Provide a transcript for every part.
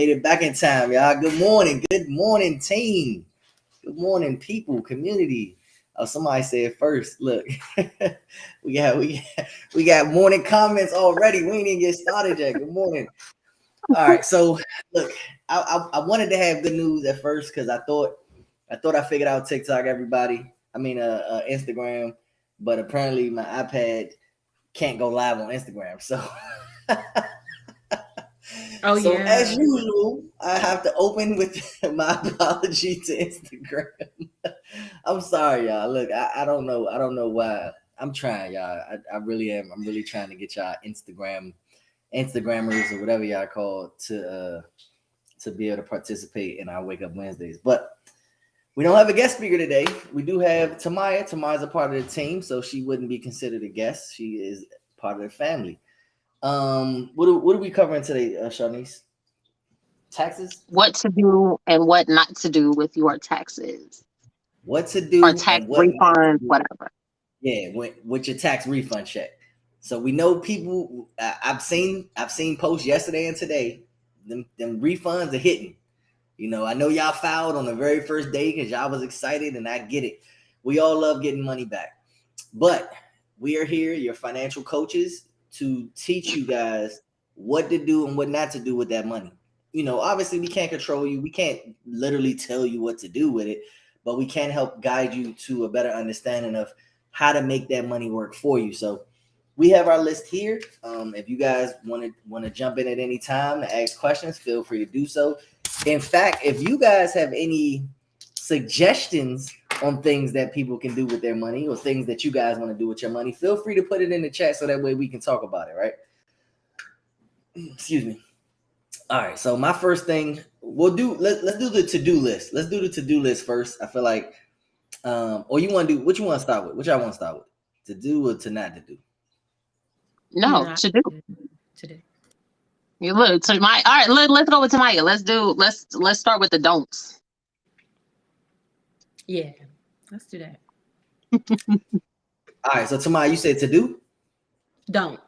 Made it back in time, y'all. Good morning. Good morning, team. Good morning, people, community. Oh, somebody said first. Look, we got morning comments already. We ain't even get started yet. Good morning. All right, so look, I wanted to have good news at first because I figured out TikTok, everybody. Instagram, but apparently my iPad can't go live on Instagram. So as usual, I have to open with my apology to Instagram. I'm sorry, y'all. Look, I don't know why. I'm trying, y'all. I really am. I'm really trying to get y'all Instagrammers or whatever y'all call to be able to participate in our Wake Up Wednesdays. But we don't have a guest speaker today. We do have Tamaya. Tamaya's a part of the team, so she wouldn't be considered a guest. She is part of the family. What are we covering today, Shanice? Taxes? What to do and what not to do with your taxes What to do or tax and what not to refunds, do. whatever. Yeah, with your tax refund check. So we know people. I've seen posts yesterday and today. Them refunds are hitting. I know y'all filed on the very first day because y'all was excited, and I get it. We all love getting money back, but we are here, your financial coaches, to teach you guys what to do and what not to do with that money. Obviously we can't control you. We can't literally tell you what to do with it, but we can help guide you to a better understanding of how to make that money work for you. So we have our list here. If you guys want to jump in at any time to ask questions, feel free to do so. In fact, if you guys have any suggestions on things that people can do with their money or things that you guys want to do with your money, feel free to put it in the chat so that way we can talk about it, right? Excuse me. All right, so my first thing let's do the to-do list. Let's do the to-do list first. I feel like or you want to do what you want to start with? Which I want to start with? To do or to not to do? No, to do. Today. You look to my all right. Let's go with Tamaya. Let's start with the don'ts. Yeah, let's do that. All right, so Tamaya, you said to do? Don't.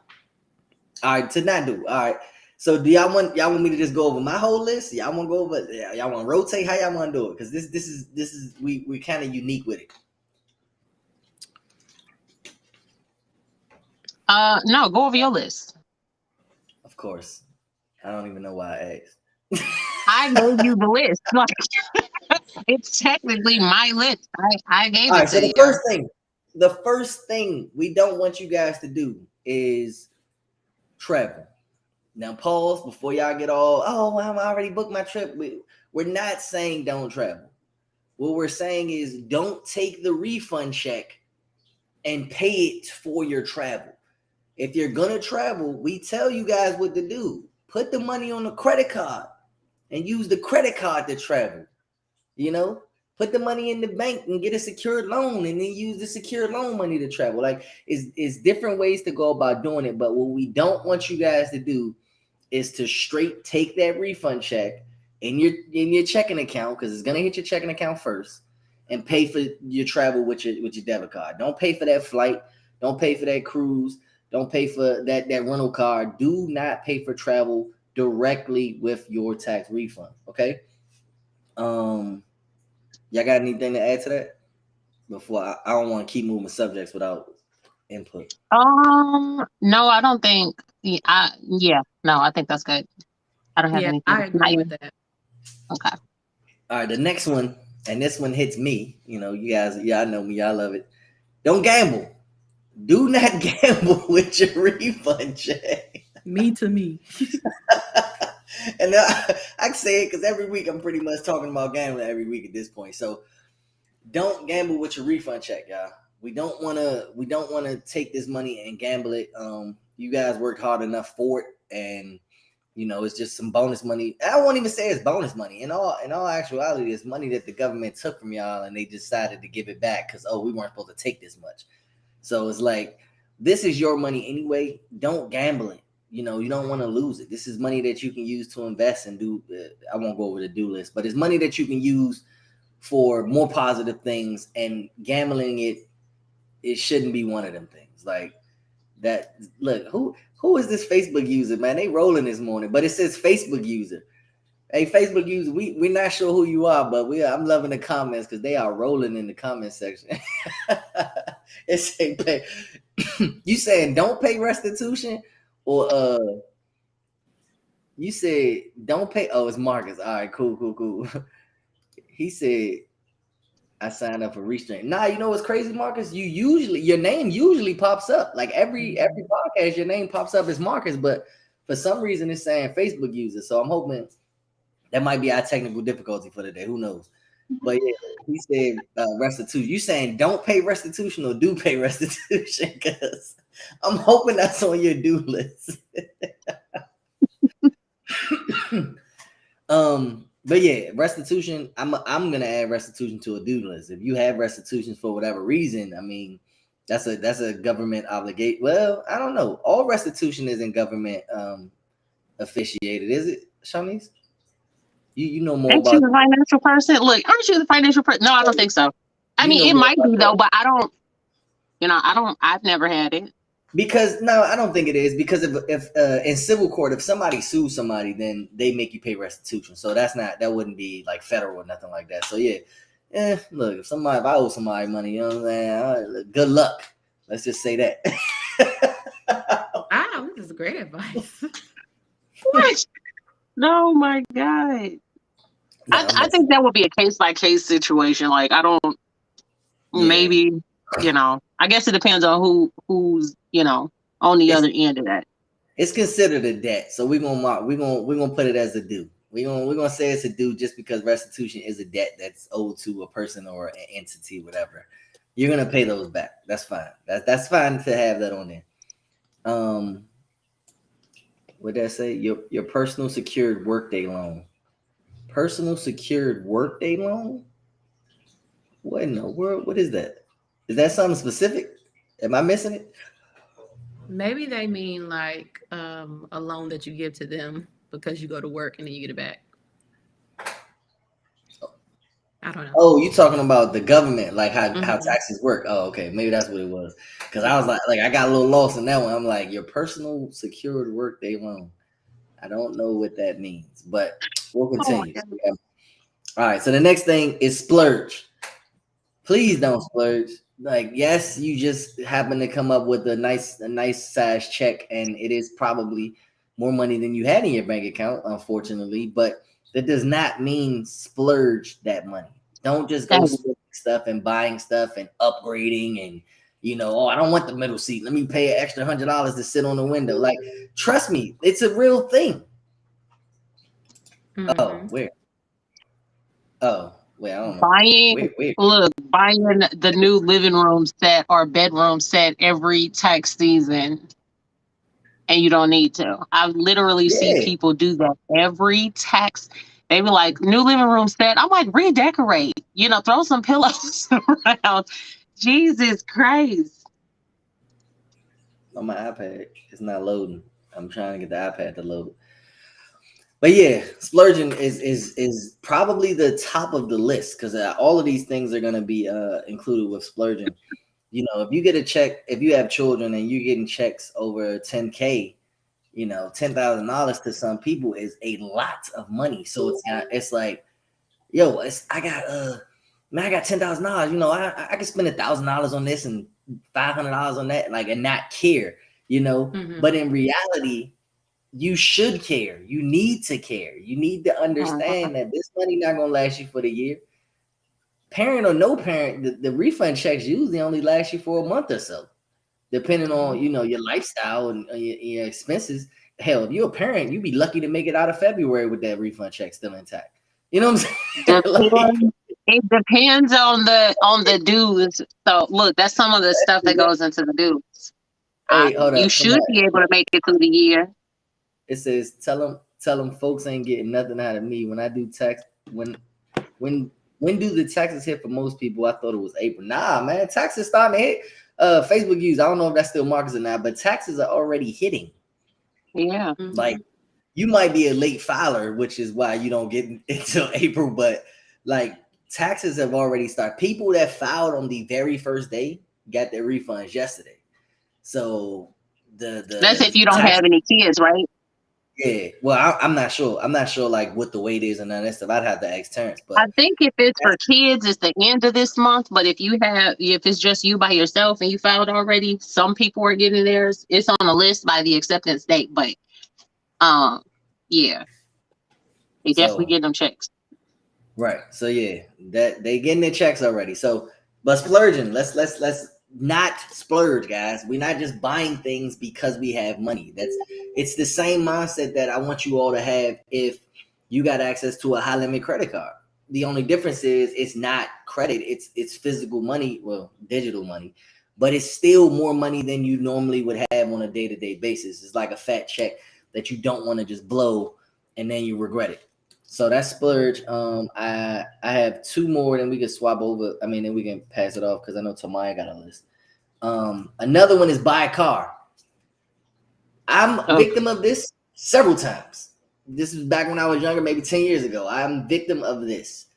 All right, to not do. All right. So do y'all want me to just go over my whole list? Y'all want to go over? Y'all want to rotate? How y'all want to do it? Because this is we're kind of unique with it. No, go over your list. Of course, I don't even know why I asked. I gave you the list. Like it's technically my list. I gave All it right. So to you. the first thing we don't want you guys to do is travel. Now pause before y'all get all, oh, well, I already booked my trip. We're not saying don't travel. What we're saying is don't take the refund check and pay it for your travel. If you're going to travel, we tell you guys what to do. Put the money on the credit card and use the credit card to travel. Put the money in the bank and get a secured loan and then use the secured loan money to travel. Like it's different ways to go about doing it. But what we don't want you guys to do is to straight take that refund check in your checking account, because it's gonna hit your checking account first, and pay for your travel with your debit card. Don't pay for that flight. Don't pay for that cruise. Don't pay for that rental car. Do not pay for travel directly with your tax refund. Okay. Y'all got anything to add to that? Before I don't want to keep moving subjects without input. No, I don't think. No, I think that's good. I don't have anything. I agree with that. Okay. All right, the next one, and this one hits me. You guys, y'all know me, y'all love it. Don't gamble. Do not gamble with your refund check. Me. And I can say it because every week I'm pretty much talking about gambling every week at this point. So don't gamble with your refund check, y'all. We don't want to take this money and gamble it. You guys worked hard enough for it, and it's just some bonus money. I won't even say it's bonus money. In all actuality, it's money that the government took from y'all, and they decided to give it back because we weren't supposed to take this much. So it's like, this is your money anyway. Don't gamble it. You don't want to lose it. This is money that you can use to invest and do. I won't go over the do list, but it's money that you can use for more positive things, and gambling it shouldn't be one of them things. Like that. Look, who is this Facebook user, man? They rolling this morning, but it says Facebook user. Hey, Facebook users, we're not sure who you are, but I'm loving the comments because they are rolling in the comment section. It say pay. You saying don't pay restitution, or you said don't pay. Oh, it's Marcus. All right, cool. He said I signed up for restraint. Nah, you know what's crazy, Marcus? Your name usually pops up. Like every podcast, your name pops up as Marcus, but for some reason it's saying Facebook user. So I'm hoping that might be our technical difficulty for today. Who knows? But yeah, he said restitution. You saying don't pay restitution or do pay restitution? Because I'm hoping that's on your do list. But yeah, restitution. I'm gonna add restitution to a do list. If you have restitutions for whatever reason, I mean, that's a government obligate. Well, I don't know. All restitution isn't government officiated, is it, Shanice? You know more Aren't about you the financial person? Look, aren't you the financial person? No, I don't think so. I mean, it might be though, but I don't. I've never had it. Because no, I don't think it is. Because if in civil court, if somebody sues somebody, then they make you pay restitution. So that wouldn't be like federal or nothing like that. So yeah, look, if I owe somebody money, you know what I'm saying? Good luck. Let's just say that. Wow, this is great advice. What? No, my God. No, I think that would be a case by case situation. Like maybe, I guess it depends on who's, on the other end of that. It's considered a debt. So we're gonna put it as a due. We're gonna say it's a due just because restitution is a debt that's owed to a person or an entity, whatever. You're gonna pay those back. That's fine. That's fine to have that on there. What did I say? Your personal secured workday loan. Personal secured workday loan? What in the world? What is that? Is that something specific? Am I missing it? Maybe they mean like a loan that you give to them because you go to work and then you get it back. I don't know. Oh, you talking about the government, like how taxes work? Oh, okay, maybe that's what it was. Because I was like I got a little lost in that one. I'm like, your personal secured workday loan. I don't know what that means, but we'll continue. All right, so the next thing is splurge. Please don't splurge. Like, yes, you just happen to come up with a nice size check, and it is probably more money than you had in your bank account, unfortunately, but that does not mean splurge that money. Don't just go stuff and buying stuff and upgrading and I don't want the middle seat. Let me pay an extra $100 to sit on the window. Like, trust me, it's a real thing. Mm-hmm. Oh, where? Oh, wait, I don't know. Buying the new living room set or bedroom set every tax season, and you don't need to. I've literally seen people do that every tax. They be like, new living room set. I'm like, redecorate. Throw some pillows around. Jesus Christ. On my iPad, it's not loading. I'm trying to get the iPad to load. But yeah, splurging is probably the top of the list because all of these things are going to be included with splurging. If you get a check, if you have children and you're getting checks over $10K, $10,000 to some people is a lot of money. So it's like, yo, I got $10,000. I can spend $1,000 on this and $500 on that, and not care, Mm-hmm. But in reality, you should care. You need to care. You need to understand that this money not gonna last you for the year. Parent or no parent, the refund checks usually only last you for a month or so, depending on your lifestyle and your expenses. Hell, if you're a parent, you'd be lucky to make it out of February with that refund check still intact. You know what I'm saying? It depends on the dues. So look, that's some of the stuff that goes into the dues. You should be able to make it through the year. It says, tell them folks ain't getting nothing out of me when I do tax. When do the taxes hit for most people? I thought it was April. Nah, man, taxes starting to hit. Facebook use, I don't know if that's still Marcus or not, but taxes are already hitting. Yeah. Like, you might be a late filer, which is why you don't get until April, but like taxes have already started. People that filed on the very first day got their refunds yesterday. So that's if you don't have any kids, right? Yeah. Well, I'm not sure. I'm not sure like what the weight is and none of that stuff. I'd have to ask Terrence. But I think if it's for kids, it's the end of this month. But if it's just you by yourself and you filed already, some people are getting theirs. It's on the list by the acceptance date. But yeah, they definitely get them checks. Right. So yeah, that they getting their checks already. So, but splurging. Let's not splurge, guys. We're not just buying things because we have money. It's the same mindset that I want you all to have if you got access to a high limit credit card. The only difference is it's not credit, it's physical money, well, digital money, but it's still more money than you normally would have on a day-to-day basis. It's like a fat check that you don't want to just blow and then you regret it. So that's splurge. I have two more, then we can swap over. I mean, then we can pass it off because I know Tamaya got a list. Another one is buy a car. I'm a victim of this several times. This is back when I was younger, maybe 10 years ago. I'm victim of this.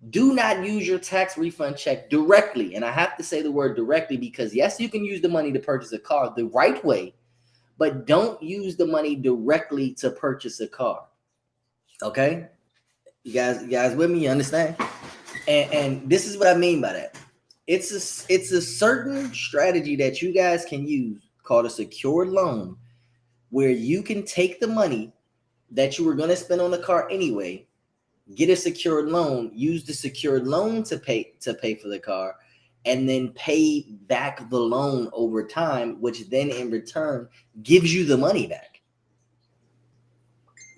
Do not use your tax refund check directly. And I have to say the word directly because yes, you can use the money to purchase a car the right way, but don't use the money directly to purchase a car. Okay? You guys with me? You understand? And this is what I mean by that. It's a certain strategy that you guys can use called a secured loan, where you can take the money that you were going to spend on the car anyway, get a secured loan, use the secured loan to pay for the car, and then pay back the loan over time, which then in return gives you the money back.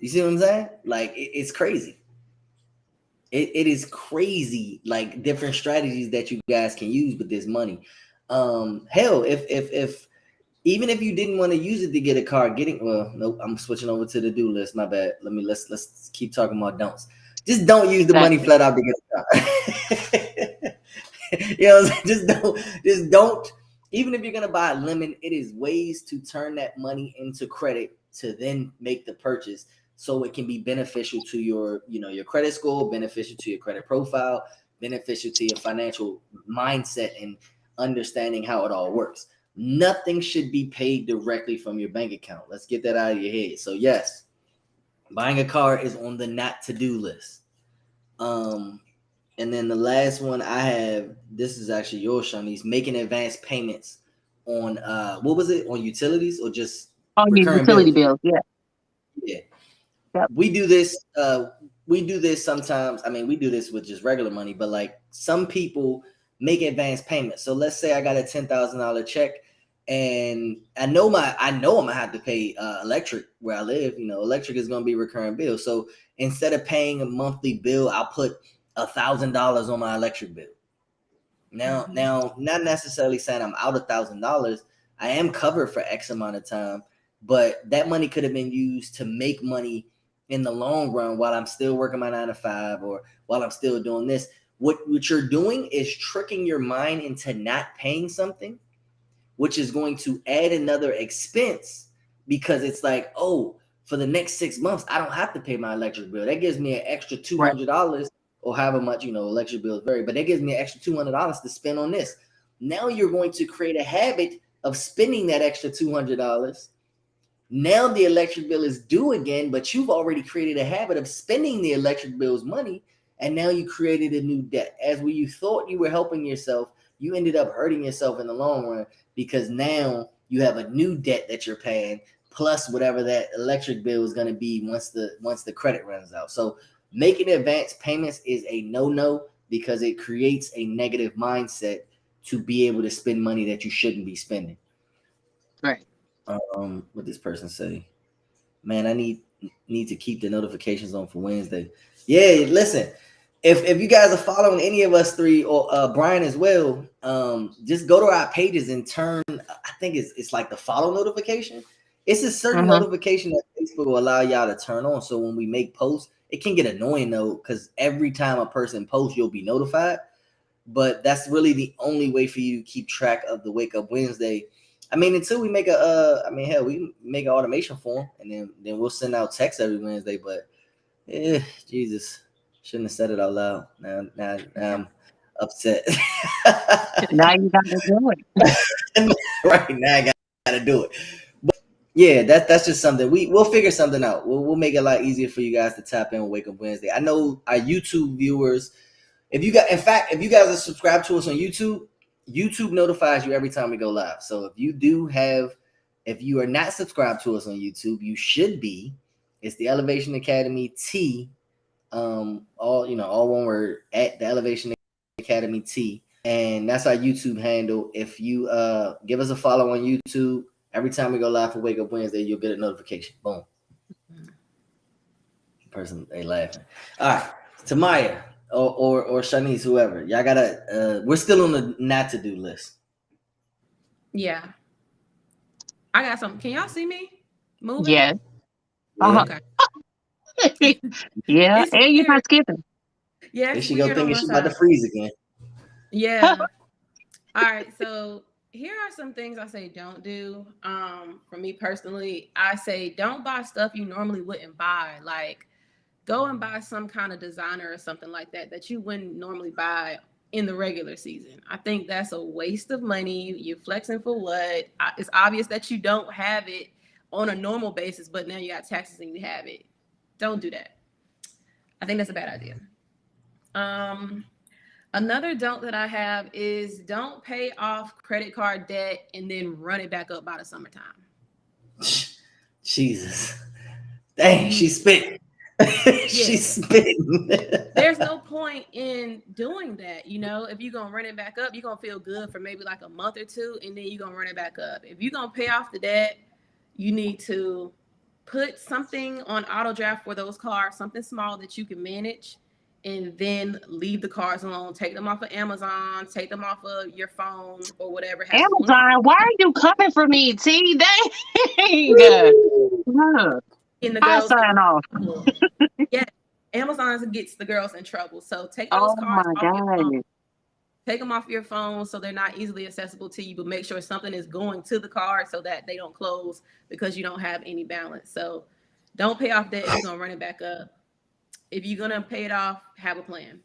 You see what I'm saying? Like it's crazy. It is crazy, like different strategies that you guys can use with this money. Hell, if even if you didn't want to use it to get a car, nope, I'm switching over to the do list. My bad. Let's keep talking about don'ts. Just don't use the money flat out to get a car. You know, just don't. Even if you're gonna buy a lemon, it is ways to turn that money into credit to then make the purchase, so it can be beneficial to your credit score, beneficial to your credit profile, beneficial to your financial mindset and understanding how it all works. Nothing should be paid directly from your bank account. Let's get that out of your head. So yes, buying a car is on the not to-do list. And then the last one I have, this is actually yours, Shanice, making advance payments on what was it? On utilities or just recurring utility bills? Yeah. Yep. We do this sometimes. I mean, we do this with just regular money, but like some people make advance payments. So let's say I got a $10,000 check and I know I'm gonna have to pay electric where I live. You know, electric is gonna be a recurring bill. So instead of paying a monthly bill, I'll put $1,000 on my electric bill. Now, not necessarily saying I'm out $1,000. I am covered for X amount of time, but that money could have been used to make money in the long run while I'm still working my 9 to 5 or while I'm still doing this. What you're doing is tricking your mind into not paying something, which is going to add another expense because it's like, oh, for the next 6 months, I don't have to pay my electric bill. That gives me an extra $200 or however much, electric bills vary, but that gives me an extra $200 to spend on this. Now you're going to create a habit of spending that extra $200. Now the electric bill is due again, but you've already created a habit of spending the electric bill's money. And now you created a new debt. As when you thought you were helping yourself, you ended up hurting yourself in the long run because now you have a new debt that you're paying plus whatever that electric bill is going to be once the credit runs out. So making advance payments is a no-no because it creates a negative mindset to be able to spend money that you shouldn't be spending. Right. What this person say? Man, I need to keep the notifications on for Wednesday. Yeah, listen. If you guys are following any of us three or Brian as well, just go to our pages and turn. I think it's like the follow notification. It's a certain notification that Facebook will allow y'all to turn on. So when we make posts, it can get annoying though, because every time a person posts, you'll be notified. But that's really the only way for you to keep track of the Wake Up Wednesday. I mean, until we make we make an automation form and then we'll send out texts every Wednesday. But Jesus, shouldn't have said it out loud. Now I'm upset. Now you got to do it. Right now, I got to do it. But Yeah, that's just something we'll figure something out. We'll make it a lot easier for you guys to tap in on Wake Up Wednesday. I know our YouTube viewers. If you guys are subscribed to us on YouTube, YouTube notifies you every time we go live. So if you are not subscribed to us on YouTube, you should be. It's the Elevation Academy T, all one word, at the Elevation Academy T, and that's our YouTube handle. If you give us a follow on YouTube, every time we go live for Wake Up Wednesday, you'll get a notification. Boom. Person, they laughing. All right, Tamaya or Shanice, whoever, y'all gotta. We're still on the not to do list. Yeah, I got something. Can y'all see me moving? Yeah. Okay. Yeah, It's and you're weird. not skipping. Yeah, There it's she go weird on thinking my she's about to side. freeze again. Yeah. All right. So here are some things I say don't do. For me personally, I say don't buy stuff you normally wouldn't buy. Like go and buy some kind of designer or something like that you wouldn't normally buy in the regular season. I think that's a waste of money. You're flexing for what? It's obvious that you don't have it on a normal basis, but now you got taxes and you have it. Don't do that. I think that's a bad idea. Another don't that I have is don't pay off credit card debt and then run it back up by the summertime. Jesus. Dang, she's spitting. She's spitting. There's no point in doing that. You know, if you're going to run it back up, you're going to feel good for maybe like a month or two, and then you're going to run it back up. If you're going to pay off the debt, you need to put something on auto draft for those cards, something small that you can manage, and then leave the cards alone. Take them off of Amazon, take them off of your phone or whatever. Amazon, why are you coming for me, T? Dang. In the I girls sign off. Yeah, Amazon gets the girls in trouble. So take those cards off your phone. Take them off your phone so they're not easily accessible to you, but make sure something is going to the card so that they don't close because you don't have any balance. So don't pay off debt if you're going to run it back up. If you're going to pay it off, have a plan.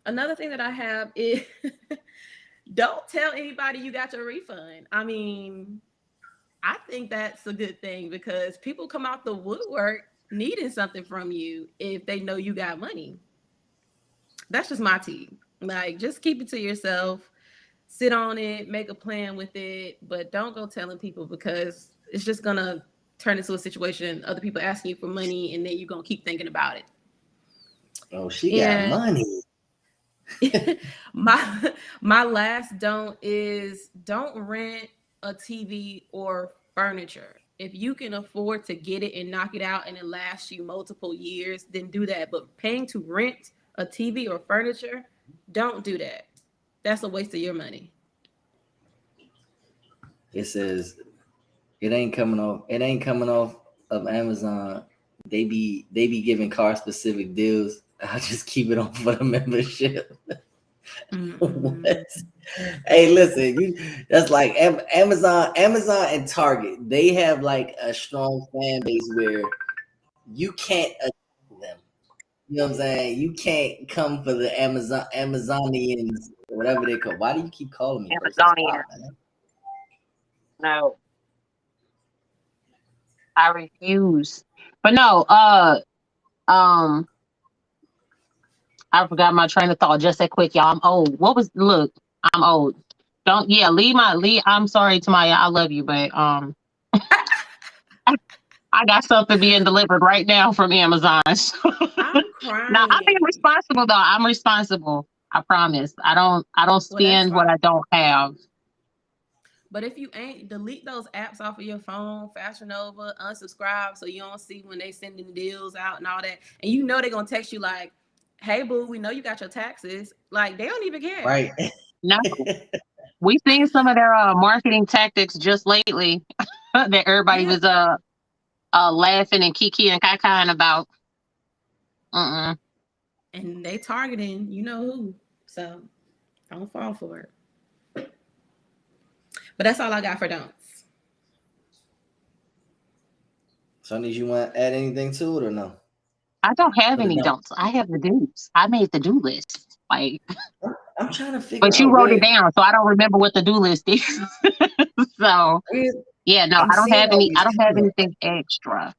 Another thing that I have is don't tell anybody you got your refund. I mean, I think that's a good thing because people come out the woodwork needing something from you if they know you got money. That's just my tea. Like, just keep it to yourself, sit on it, make a plan with it, but don't go telling people because it's just going to turn into a situation, other people asking you for money, and then you're going to keep thinking about it. Oh, she got money. My last don't is don't rent a TV or furniture. If you can afford to get it and knock it out and it lasts you multiple years, then do that. But paying to rent a TV or furniture, don't do that. That's a waste of your money. It says it ain't coming off of Amazon. They be giving car specific deals. I'll just keep it on for the membership. What? Hey, listen, that's like Amazon and Target. They have like a strong fan base where you can't attack them. You know what I'm saying? You can't come for the Amazonians, or whatever they call. Why do you keep calling me Amazonian? No, I refuse. But no, I forgot my train of thought just that quick, y'all. I'm old. I'm old. I'm sorry, Tamaya. I love you, but I got something being delivered right now from Amazon. I'm crying. No, I'm being responsible though. I'm responsible. I promise. I don't spend what I don't have. But if you ain't, delete those apps off of your phone, Fashion Nova, unsubscribe so you don't see when they sending deals out and all that. And you know they're gonna text you like, "Hey boo, we know you got your taxes." Like they don't even care. Right. No. We've seen some of their marketing tactics just lately that everybody was laughing and kiki and kakaan about. And they targeting you know who. So don't fall for it. But that's all I got for don'ts. Sonny, you want to add anything to it or no? I don't have any don'ts. I have the do's. I made the do list. Like I'm trying to figure out. But you wrote it down, so I don't remember what the do list is. So Yeah, no, I'm I don't seeing have all any. these I don't have comments, anything extra.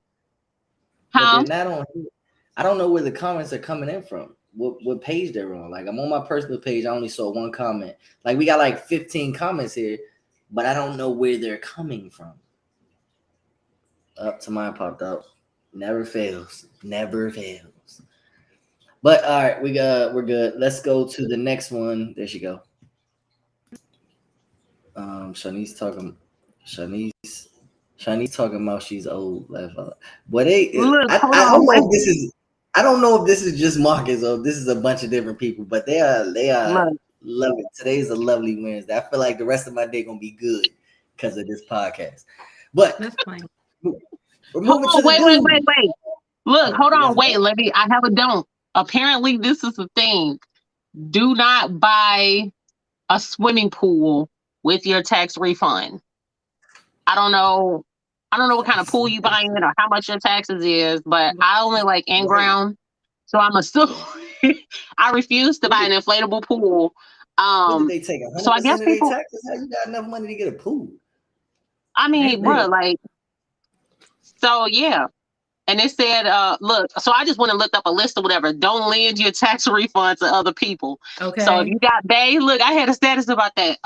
but Huh? they're not on here. I don't know where the comments are coming in from. What page they're on. Like I'm on my personal page. I only saw one comment. Like we got like 15 comments here, but I don't know where they're coming from. Up to mine popped up. Never fails. Never fails. But all right, we're good. Let's go to the next one. There she go. Shanice talking about she's old. But Look, hold I on, don't know wait. if this is I don't know if this is just Marcus or if this is a bunch of different people, but they are Look, lovely. Today's a lovely Wednesday. I feel like the rest of my day gonna be good because of this podcast. But That's fine. we're hold moving to on, the dude. wait. Look, Oh, hold you on, guys wait. I have a don't. Apparently, this is the thing. Do not buy a swimming pool with your tax refund. I don't know. I don't know what kind of pool you buying or how much your taxes is, but I only like in Wait, ground, so I'm assuming I refuse to what buy did, an inflatable pool. what did they take? So 100% I guess of their people. taxes? How you got enough money to get a pool? I They mean, bro, rich. like, so yeah. And it said, look, so I just went and looked up a list or whatever. Don't lend your tax refund to other people. So if Okay. you got bae, look, I had a status about that.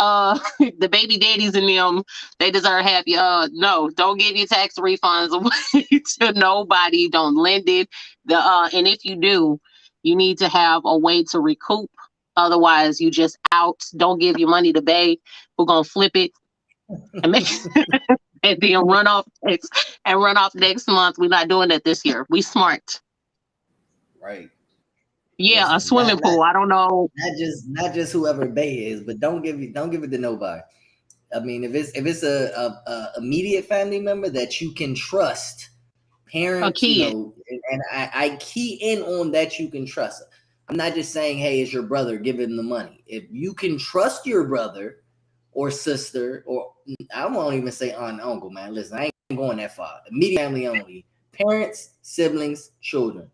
The baby daddies and them, they deserve happy. No, don't give your tax refunds away to nobody. Don't lend it. And if you do, you need to have a way to recoup. Otherwise, you just out. Don't give your money to bae. We're gonna flip it and make and then run off next month. We're not doing that this year. We smart. Right. Yeah, a Listen, swimming pool. I don't know. not just whoever Bay is, but don't give it to nobody. I mean, if it's a immediate family member that you can trust, A parents, kid. and I key in on that you can trust. I'm not just saying, hey, it's your brother, give him the money. If you can trust your brother or sister, or I won't even say aunt and uncle, man. Listen, I ain't going that far. Immediate family only. Parents, siblings, children.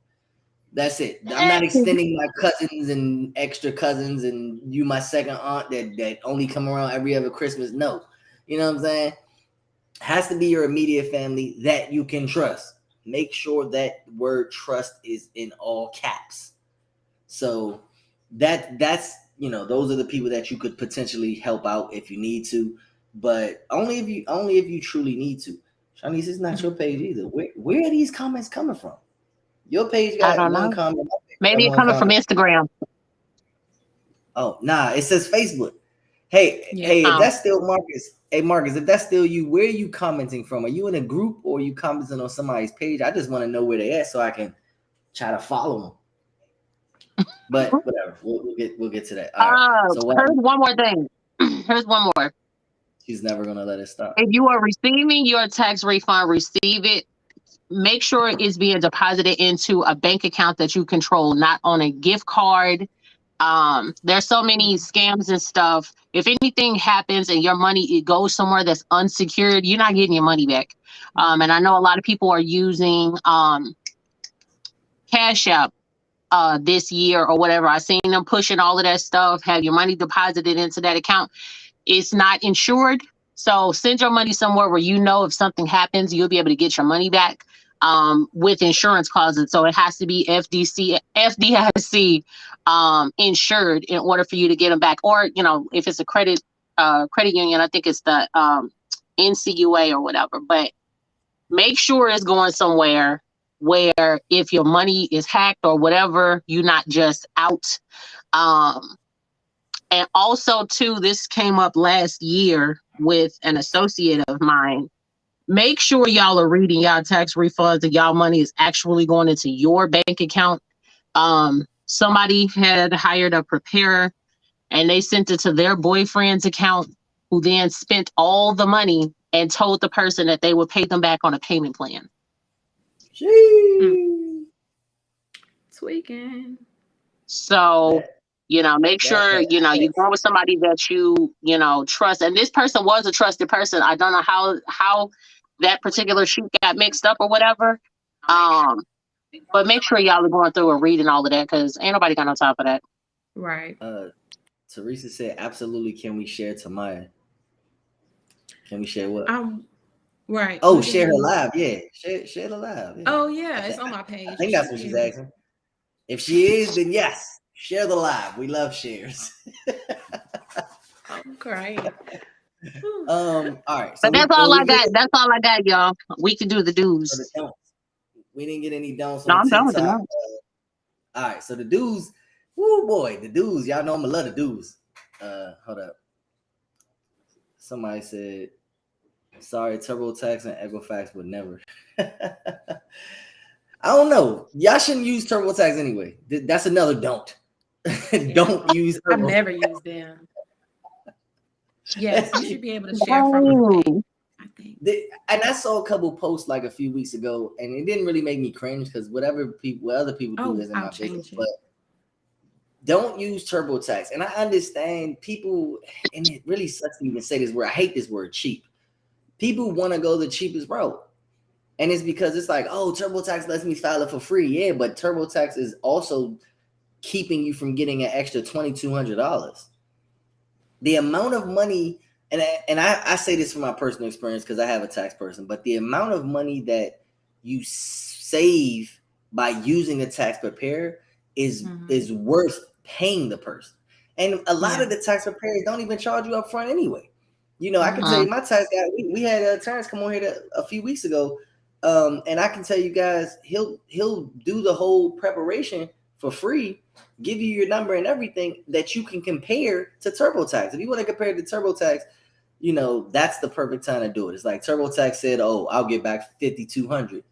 That's it. I'm not extending my cousins and extra cousins and you my second aunt that only come around every other Christmas. No. You know what I'm saying? Has to be your immediate family that you can trust. Make sure that word trust is in all caps. So that's those are the people that you could potentially help out if you need to, but only if you truly need to. Shanice, it's not your page either. Where are these comments coming from? Your page I got don't one know. comment, Maybe it one coming from comment. Instagram. Oh, nah, it says Facebook. Hey, Yeah. hey, if Oh, that's still Marcus, hey Marcus, if that's still you, where are you commenting from? Are you in a group or are you commenting on somebody's page? I just want to know where they at so I can try to follow them. But whatever, we'll get to that. All right. So what? here's one more thing. Here's one more. She's never gonna let it stop. If you are receiving your tax refund, receive it. Make sure it's being deposited into a bank account that you control, not on a gift card. There's so many scams and stuff. If anything happens and your money it goes somewhere that's unsecured, you're not getting your money back. And I know a lot of people are using Cash App this year or whatever. I've seen them pushing all of that stuff. Have your money deposited into that account. It's not insured. So send your money somewhere where you know if something happens, you'll be able to get your money back with insurance clauses. So it has to be FDIC insured in order for you to get them back. Or, if it's a credit union, I think it's the NCUA or whatever. But make sure it's going somewhere where if your money is hacked or whatever, you're not just out. And also, too, this came up last year with an associate of mine. Make sure y'all are reading y'all tax refunds and y'all money is actually going into your bank account. Somebody had hired a preparer and they sent it to their boyfriend's account, who then spent all the money and told the person that they would pay them back on a payment plan. Tweaking. So, make sure, That you go with somebody that you trust. And this person was a trusted person. I don't know how that particular sheet got mixed up or whatever. But make sure y'all are going through and reading all of that because ain't nobody got no time for that. Right. Teresa said, absolutely. Can we share Tamaya? Can we share what? Right. Oh, share her live. Yeah, share the live. Yeah. Oh yeah, it's on my page. I think that's what she's asking. If she is, then yes, share the live. We love shares. I'm crying. All right. So but that's all I got. That's all I got, y'all. We can do the do's. We didn't get any don'ts on TikTok. I'm done with the don'ts. All right, so the do's. Woo boy, the do's. Y'all know I'm gonna love the do's. Hold up. Somebody said, "Sorry, TurboTax and Equifax would never." I don't know. Y'all shouldn't use TurboTax anyway. That's another don't. Don't use. I've never used them. Yes, you should be able to share from. I think. And I saw a couple posts like a few weeks ago, and it didn't really make me cringe because what other people do isn't my business. But don't use TurboTax. And I understand people, and it really sucks to even say this word. I hate this word, cheap. People want to go the cheapest route. And it's because it's like, oh, TurboTax lets me file it for free. Yeah, but TurboTax is also keeping you from getting an extra $2,200. The amount of money, and I say this from my personal experience because I have a tax person, but the amount of money that you save by using a tax preparer is worth paying the person. And a lot of the tax preparers don't even charge you up front anyway. You know, I can tell you my tax guy, we had Terrence come on here a few weeks ago. And I can tell you guys, he'll do the whole preparation for free, give you your number and everything that you can compare to TurboTax. If you want to compare it to TurboTax, you know, that's the perfect time to do it. It's like TurboTax said, oh, I'll get back $5,200.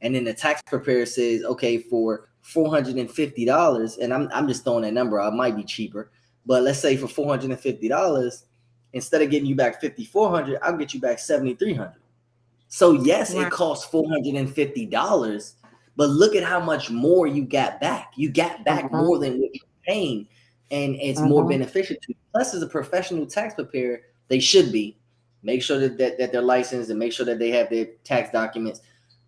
And then the tax preparer says, okay, for $450, and I'm just throwing that number out, it might be cheaper, but let's say for $450, instead of getting you back $5,400, I'll get you back $7,300. So yes, it costs $450, but look at how much more you got back. You got back more than what you're paying, and it's more beneficial to you. Plus, as a professional tax preparer, they should be. Make sure that they're licensed and make sure that they have their tax documents.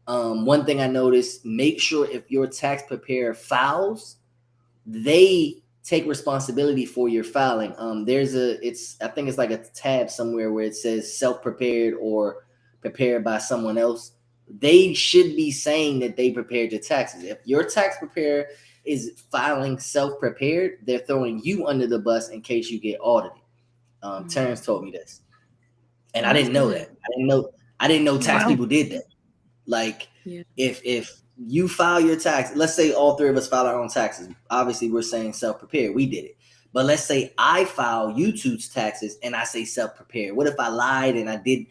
One thing I noticed, make sure if your tax preparer files, they take responsibility for your filing. I think it's like a tab somewhere where it says self-prepared or prepared by someone else. They should be saying that they prepared your taxes. If your tax preparer is filing self-prepared, they're throwing you under the bus in case you get audited. Terrence told me this, and I didn't know that. I didn't know tax people did that. Like, if you file your tax, let's say all three of us file our own taxes. Obviously, we're saying self-prepared. We did it. But let's say I file YouTube's taxes and I say self-prepared. What if I lied and I did,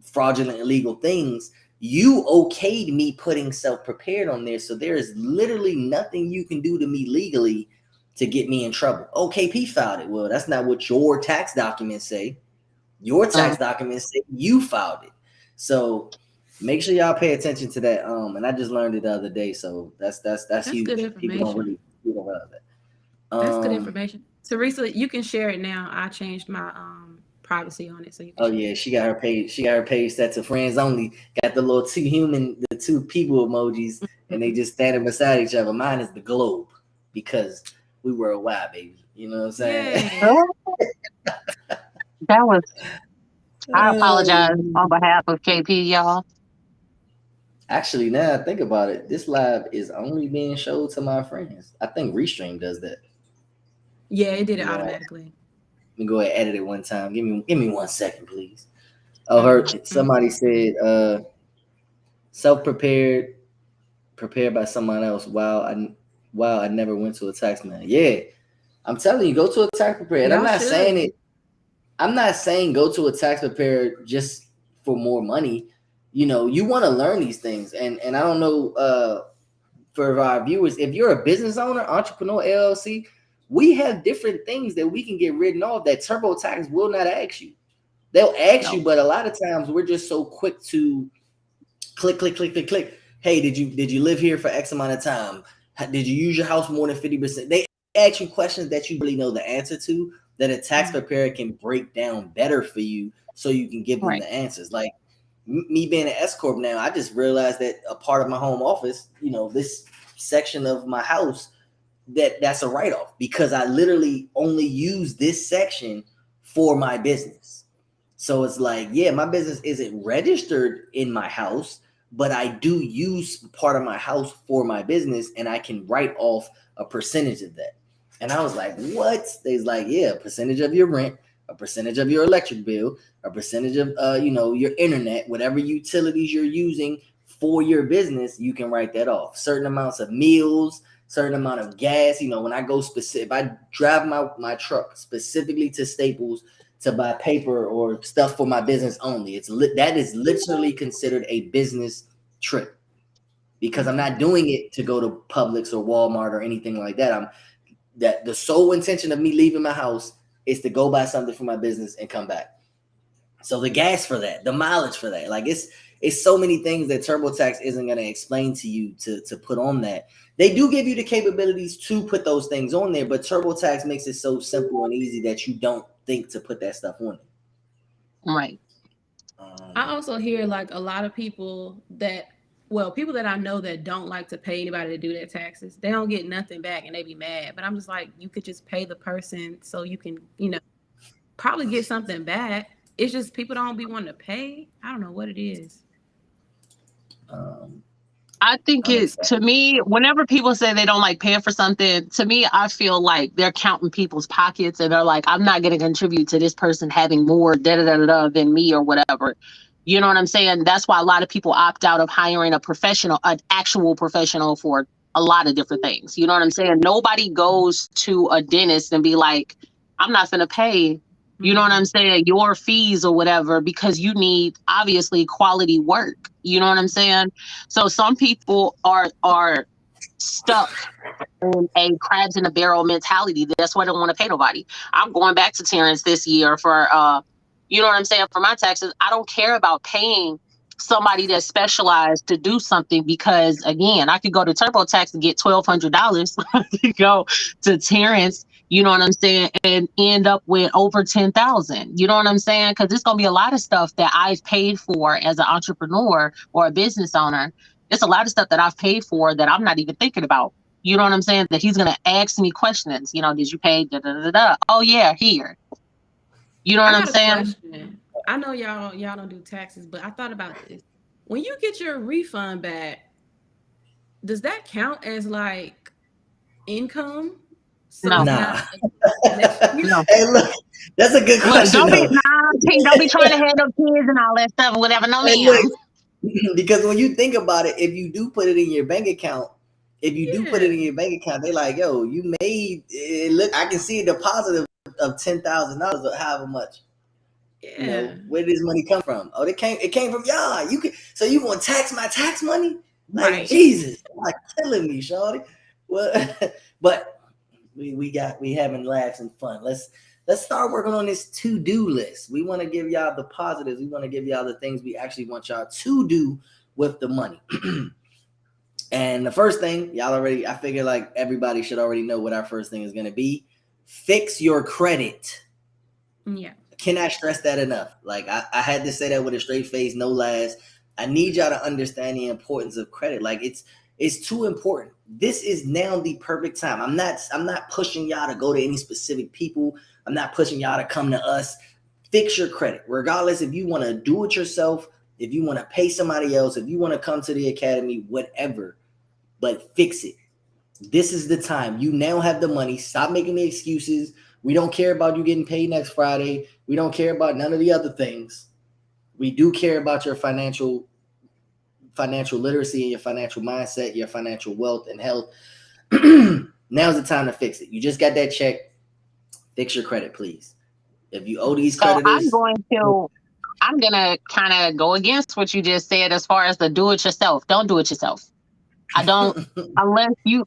fraudulent, illegal things? You okayed me putting self-prepared on there. So there is literally nothing you can do to me legally to get me in trouble. OKP filed it. Well, that's not what your tax documents say. Your tax documents say you filed it. So make sure y'all pay attention to that. And I just learned it the other day. So that's huge. Good information. People don't really feel about that. That's good information. Teresa, you can share it now. I changed my privacy on it, so you can. Oh yeah, she got her page. She got her page set to friends only. Got the little the two people emojis, and they just standing beside each other. Mine is the globe because we were a while, baby. You know what I'm saying? That was. I apologize on behalf of KP, y'all. Actually, now I think about it, this live is only being showed to my friends. I think Restream does that. Yeah, it did it automatically. Let me go ahead and edit it one time. Give me 1 second, please. Oh, somebody said self-prepared, prepared by someone else. Wow, I never went to a tax man. Yeah, I'm telling you, go to a tax preparer. And I'm not saying it. I'm not saying go to a tax preparer just for more money. You want to learn these things. And I don't know for our viewers, if you're a business owner, entrepreneur, LLC, we have different things that we can get rid of that TurboTax will not ask you. They'll ask you, but a lot of times we're just so quick to click. Hey, did you live here for X amount of time? Did you use your house more than 50%? They ask you questions that you really know the answer to, that a tax preparer can break down better for you so you can give them the answers. Like me being an S Corp now, I just realized that a part of my home office, this section of my house, that's a write-off because I literally only use this section for my business. So it's like, yeah, my business isn't registered in my house, but I do use part of my house for my business, and I can write off a percentage of that. And I was like, what? They's like, yeah, a percentage of your rent, a percentage of your electric bill, a percentage of your internet, whatever utilities you're using for your business, you can write that off. Certain amounts of meals, certain amount of gas. When I go specific, if I drive my truck specifically to Staples to buy paper or stuff for my business only, that is literally considered a business trip, because I'm not doing it to go to Publix or Walmart or anything like that. The sole intention of me leaving my house is to go buy something for my business and come back. So the gas for that, the mileage for that, like it's so many things that TurboTax isn't going to explain to you to put on that. They do give you the capabilities to put those things on there, but TurboTax makes it so simple and easy that you don't think to put that stuff on it. Right. I also hear like a lot of people that I know that don't like to pay anybody to do their taxes. They don't get nothing back and they be mad. But I'm just like, you could just pay the person so you can, probably get something back. It's just people don't be wanting to pay. I don't know what it is. I think to me, whenever people say they don't like paying for something, to me, I feel like they're counting people's pockets and they're like, I'm not going to contribute to this person having more than me or whatever. You know what I'm saying? That's why a lot of people opt out of hiring an actual professional for a lot of different things. You know what I'm saying? Nobody goes to a dentist and be like, I'm not going to pay, you know what I'm saying, your fees or whatever, because you need obviously quality work. You know what I'm saying? So some people are stuck in a crabs in a barrel mentality. That's why they don't want to pay nobody. I'm going back to Terrence this year for, you know what I'm saying, for my taxes. I don't care about paying somebody that's specialized to do something, because again, I could go to TurboTax and get $1,200. I could go to Terrence, you know what I'm saying, and end up with over 10,000. You know what I'm saying? Because there's gonna be a lot of stuff that I've paid for as an entrepreneur or a business owner. It's a lot of stuff that I've paid for that I'm not even thinking about. You know what I'm saying? That he's gonna ask me questions. Did you pay? Da, da, da, da. Oh yeah, here. You know what I'm saying? Question. I know y'all don't do taxes, but I thought about this. When you get your refund back, does that count as like income? So no. No. Hey, look, that's a good question. Don't be trying to handle kids and all that stuff, whatever. No, look, because when you think about it, if you do put it in your bank account, they're like, yo, you made it look. I can see a deposit of $10,000 or however much. Yeah. Where did this money come from? Oh, it came from y'all. So you gonna tax my tax money? Like, right. Jesus, like killing me, shorty. Well, but we having laughs and fun. Let's start working on this to-do list. We want to give y'all the positives. We want to give y'all the things we actually want y'all to do with the money. And the first thing, I figure like everybody should already know what our first thing is going to be. Fix your credit. Yeah. Cannot stress that enough. Like I had to say that with a straight face, no lies. I need y'all to understand the importance of credit. Like it's too important. This is now the perfect time. I'm not pushing y'all to go to any specific people. I'm not pushing y'all to come to us. Fix your credit. Regardless if you want to do it yourself, if you want to pay somebody else, if you want to come to the academy, whatever, but fix it. This is the time. You now have the money. Stop making the excuses. We don't care about you getting paid next Friday. We don't care about none of the other things. We do care about your financial literacy and your financial mindset, your financial wealth and health. Now's the time to fix it. You just got that check. Fix your credit, please. If you owe these creditors, I'm gonna kind of go against what you just said as far as the do it yourself. Don't do it yourself. I don't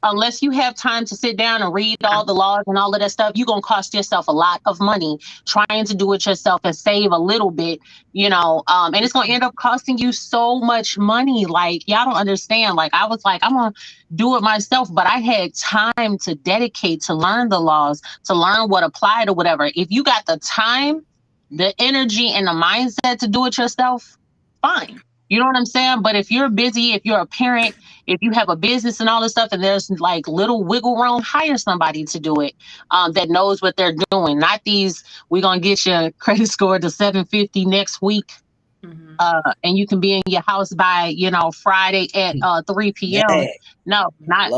unless you have time to sit down and read all the laws and all of that stuff, you're gonna cost yourself a lot of money trying to do it yourself and save a little bit, and it's gonna end up costing you so much money. Like, y'all don't understand. Like, I was like, I'm gonna do it myself, but I had time to dedicate to learn the laws, to learn what applied or whatever. If you got the time, the energy, and the mindset to do it yourself, fine. You know what I'm saying? But if you're busy, if you're a parent, if you have a business and all this stuff, and there's like little wiggle room, hire somebody to do it that knows what they're doing. Not these, we're going to get your credit score to 750 next week. Mm-hmm. And you can be in your house by, Friday at 3 p.m. Yeah. No, not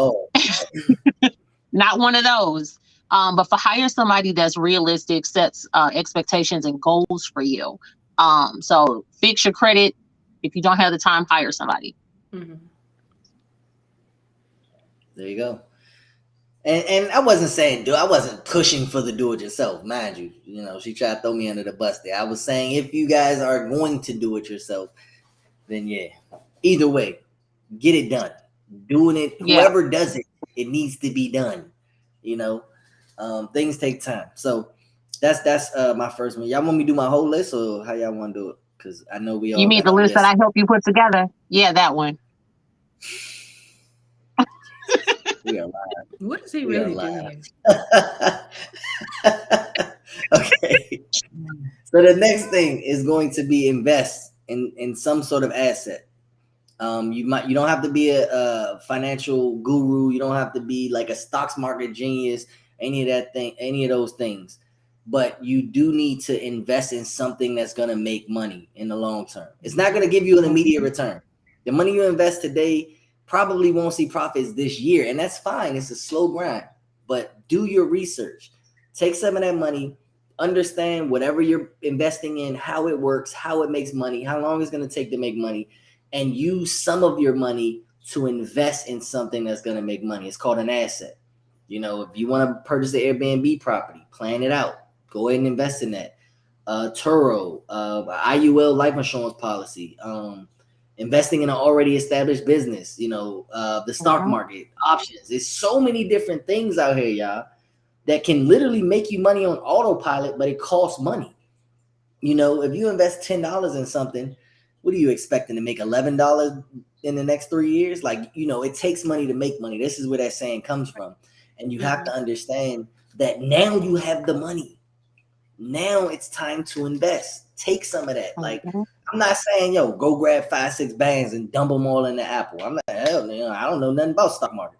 not one of those. But for hire somebody that's realistic, sets expectations and goals for you. So fix your credit. If you don't have the time, hire somebody. Mm-hmm. There you go. And I wasn't saying I wasn't pushing for the do it yourself, mind you. You know, she tried to throw me under the bus there. I was saying if you guys are going to do it yourself, then yeah. Either way, get it done. Doing it, whoever does it, it needs to be done. You know, things take time. So that's my first one. Y'all want me to do my whole list, or how y'all want to do it? Because I know we all. You mean the list that I helped you put together? Yeah, that one. We are live. What is he really doing? Okay. So the next thing is going to be invest in some sort of asset. You don't have to be a financial guru. You don't have to be like a stocks market genius, any of those things. But you do need to invest in something that's going to make money in the long term. It's not going to give you an immediate return. The money you invest today probably won't see profits this year, and that's fine. It's a slow grind, but do your research. Take some of that money, understand whatever you're investing in, how it works, how it makes money, how long it's going to take to make money, and use some of your money to invest in something that's going to make money. It's called an asset. You know, if you want to purchase the Airbnb property, plan it out. Go ahead and invest in that. Turo, IUL life insurance policy, investing in an already established business, the stock market, options. There's so many different things out here, y'all, that can literally make you money on autopilot, but it costs money. You know, if you invest $10 in something, what are you expecting to make $11 in the next 3 years? Like, it takes money to make money. This is where that saying comes from. And you have to understand that now you have the money. Now it's time to invest. Take some of that. Like, I'm not saying, go grab 5-6 bands and dump them all in the Apple. I'm not, I don't know nothing about stock market.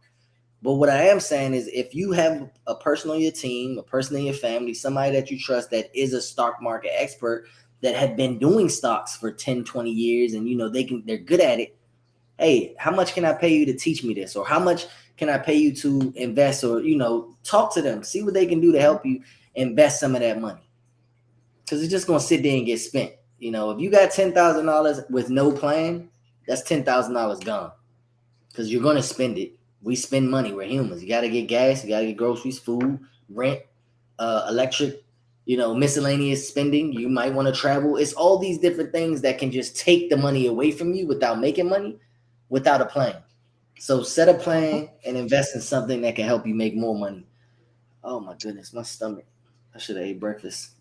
But what I am saying is if you have a person on your team, a person in your family, somebody that you trust that is a stock market expert that had been doing stocks for 10, 20 years and, they're good at it. Hey, how much can I pay you to teach me this? Or how much can I pay you to invest? Or, talk to them, see what they can do to help you invest some of that money. Because it's just going to sit there and get spent. If you got $10,000 with no plan, that's $10,000 gone. Because you're going to spend it. We spend money. We're humans. You got to get gas. You got to get groceries, food, rent, electric, miscellaneous spending. You might want to travel. It's all these different things that can just take the money away from you without making money, without a plan. So set a plan and invest in something that can help you make more money. Oh, my goodness. My stomach. I should have ate breakfast.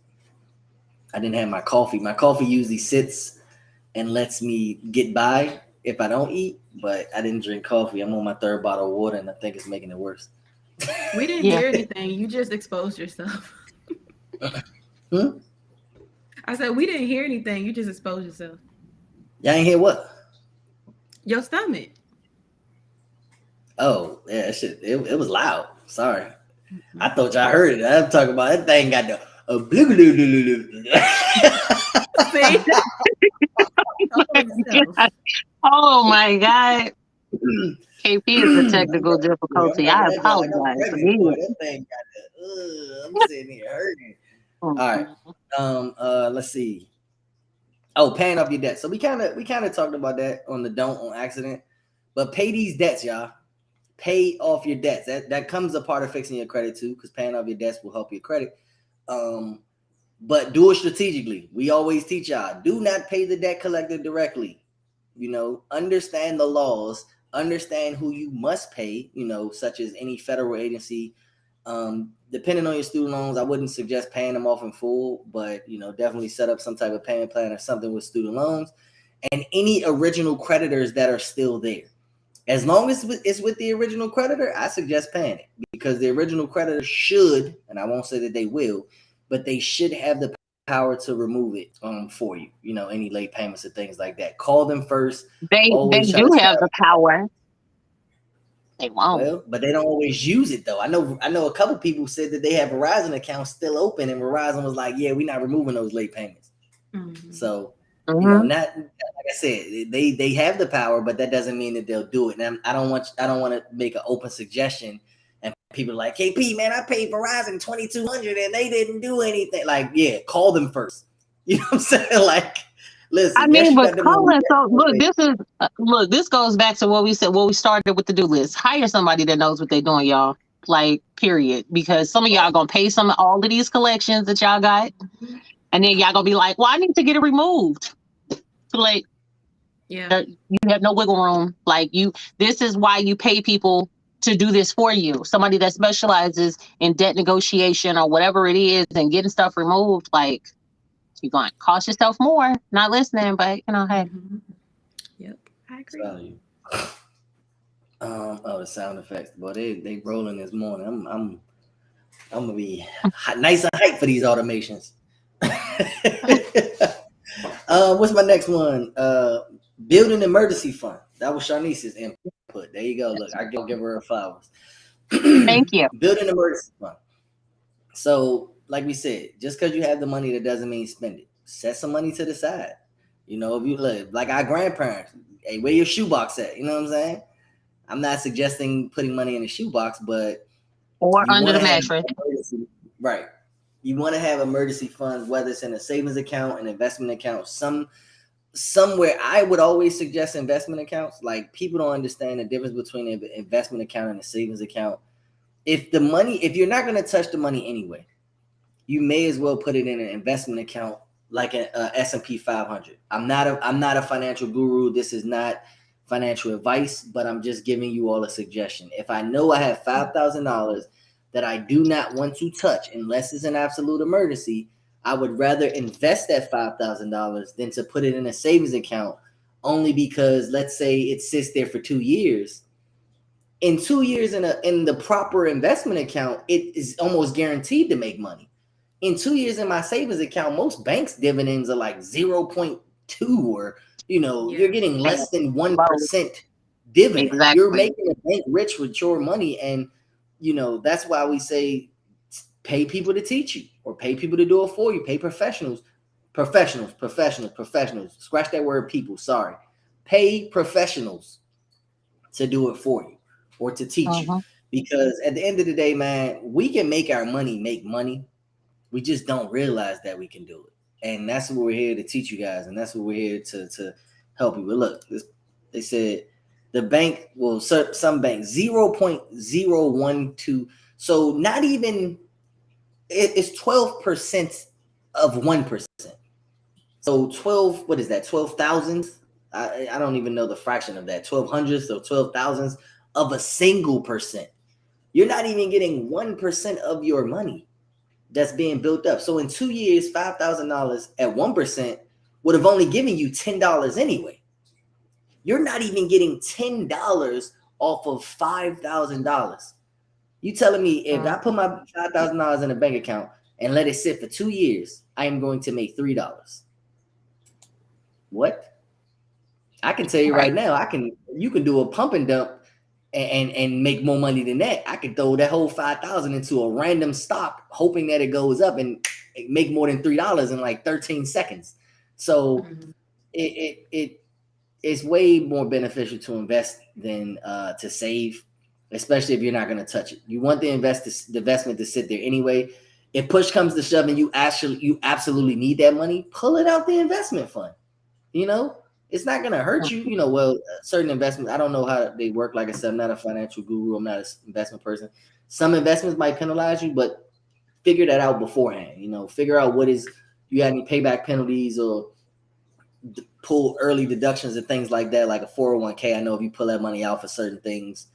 I didn't have my coffee. My coffee usually sits and lets me get by if I don't eat, but I didn't drink coffee. I'm on my 3rd bottle of water, and I think it's making it worse. We didn't hear anything. You just exposed yourself. I said, we didn't hear anything. You just exposed yourself. Y'all ain't hear what? Your stomach. Oh, yeah, shit. It was loud. Sorry. I thought y'all heard it. I'm talking about that thing got the... Oh my God. KP is a technical difficulty. I apologize. That thing got I'm sitting here hurting. All right. Let's see. Oh, paying off your debt. So we kind of talked about that on the don't on accident. But pay these debts, y'all. Pay off your debts. That comes a part of fixing your credit too, because paying off your debts will help your credit. But do it strategically. We always teach y'all, do not pay the debt collector directly. Understand the laws, understand who you must pay, such as any federal agency. Depending on your student loans, I wouldn't suggest paying them off in full, but definitely set up some type of payment plan or something with student loans and any original creditors that are still there. As long as it's with the original creditor, I suggest paying it, because the original creditor should, and I won't say that they will, but they should have the power power to remove it for you. You know, any late payments or things like that. Call them first. They do have the power. They won't. Well, but they don't always use it though. I know a couple people said that they have Verizon accounts still open, and Verizon was like, "Yeah, we're not removing those late payments." Mm-hmm. So, you know, not like I said, they have the power, but that doesn't mean that they'll do it. And I don't want to make an open suggestion, and people are like, "KP, man, I paid Verizon $2,200 and they didn't do anything." Like, yeah, call them first. You know what I'm saying? Like, listen. I mean, but calling. So look, this goes back to what we said. What we started with the do list. Hire somebody that knows what they're doing, y'all. Like, period. Because some of y'all gonna pay all of these collections that y'all got, and then y'all gonna be like, "Well, I need to get it removed." So, like, yeah, you have no wiggle room. Like, this is why you pay people to do this for you. Somebody that specializes in debt negotiation or whatever it is, and getting stuff removed. Like, you're going to cost yourself more, not listening, but hey. Yep, I agree. The sound effects, boy, they rolling this morning. I'm gonna be nice and hype for these automations. What's my next one? Build an emergency fund. That was Sharnice's input. There you go. Look, I can give her flowers. Thank you. Build an emergency fund. So, like we said, just because you have the money, that doesn't mean spend it. Set some money to the side. You know, if you live like our grandparents, hey, where your shoebox at? You know what I'm saying? I'm not suggesting putting money in a shoebox, but or under the mattress. Right. You want to have emergency funds, whether it's in a savings account, an investment account, somewhere. I would always suggest investment accounts. Like, people don't understand the difference between an investment account and a savings account. If you're not going to touch the money anyway, you may as well put it in an investment account like an S&P 500. I'm not a financial guru. This is not financial advice, but I'm just giving you all a suggestion. If I know I have $5,000 that I do not want to touch unless it's an absolute emergency, I would rather invest that $5,000 than to put it in a savings account, only because, let's say, it sits there for 2 years. In 2 years in the proper investment account, it is almost guaranteed to make money. In 2 years in my savings account, most banks' dividends are like 0.2, or you're getting less than 1% dividend. Exactly. You're making a bank rich with your money, and that's why we say pay people to teach you, or pay people to do it for you. Pay professionals. Scratch that word, people. Sorry. Pay professionals to do it for you or to teach you, because at the end of the day, man, we can make our money make money. We just don't realize that we can do it. And that's what we're here to teach you guys. And that's what we're here to help you. But look, they said the bank, well, some banks, 0.012. So not even, it's 12% of 1%. So 12, what is that? 12,000? I don't even know the fraction of that. 1,200, so 12,000 of a single percent. You're not even getting 1% of your money that's being built up. So in 2 years, $5,000 at 1% would have only given you $10 anyway. You're not even getting $10 off of $5,000. You telling me if I put my $5,000 in a bank account and let it sit for 2 years, I am going to make $3. What? I can tell you right now, you can do a pump and dump and make more money than that. I could throw that whole 5,000 into a random stock, hoping that it goes up and make more than $3 in like 13 seconds. So it's way more beneficial to invest than to save, especially if you're not going to touch it. You want the investment to sit there anyway. If push comes to shove and you absolutely need that money, pull it out the investment fund. It's not going to hurt you. Certain investments, I don't know how they work. Like I said, I'm not a financial guru. I'm not an investment person. Some investments might penalize you, but figure that out beforehand. Figure out you have any payback penalties or pull early deductions and things like that, like a 401k. I know if you pull that money out for certain things,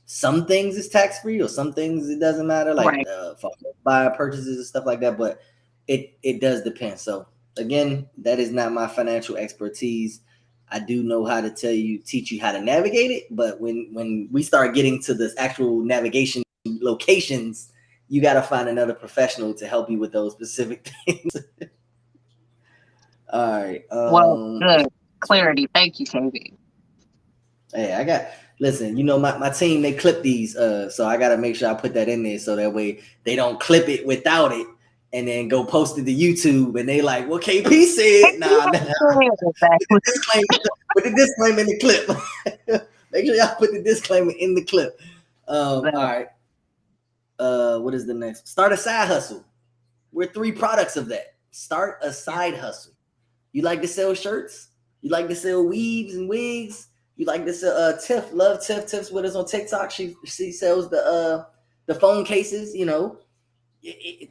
some things is tax-free, or some things it doesn't matter, like for buy purchases and stuff like that, but it does depend. So again, that is not my financial expertise. I do know how to teach you how to navigate it, but when we start getting to the actual navigation locations, you got to find another professional to help you with those specific things. All right. Well, good clarity. Thank you, KB. Hey, listen, you know, my team, they clip these, so I gotta make sure I put that in there so that way they don't clip it without it and then go post it to YouTube and they like, well, KP said, nah. Put the disclaimer in the clip. Make sure y'all put the disclaimer in the clip. All right. What is the next? Start a side hustle. We're 3 products of that. Start a side hustle. You like to sell shirts? You like to sell weaves and wigs? You like to sell Tiff? Love Tiff. Tiff's with us on TikTok. She sells the phone cases. You know,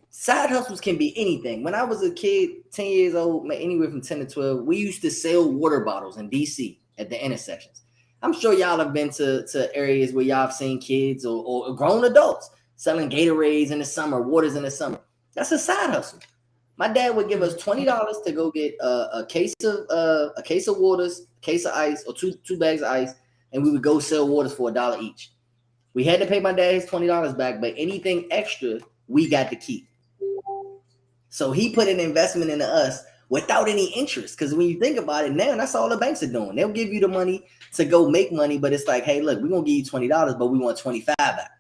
side hustles can be anything. When I was a kid, 10 years old, anywhere from 10 to 12, we used to sell water bottles in DC at the intersections. I'm sure y'all have been to areas where y'all have seen kids or grown adults selling Gatorades in the summer, waters in the summer. That's a side hustle. My dad would give us $20 to go get a case of waters, case of ice, or two bags of ice, and we would go sell waters for $1 each. We had to pay my dad his $20 back, but anything extra we got to keep. So he put an investment into us without any interest. Because when you think about it now, that's all the banks are doing. They'll give you the money to go make money, but it's like, hey, look, we're gonna give you $20, but we want $25 back.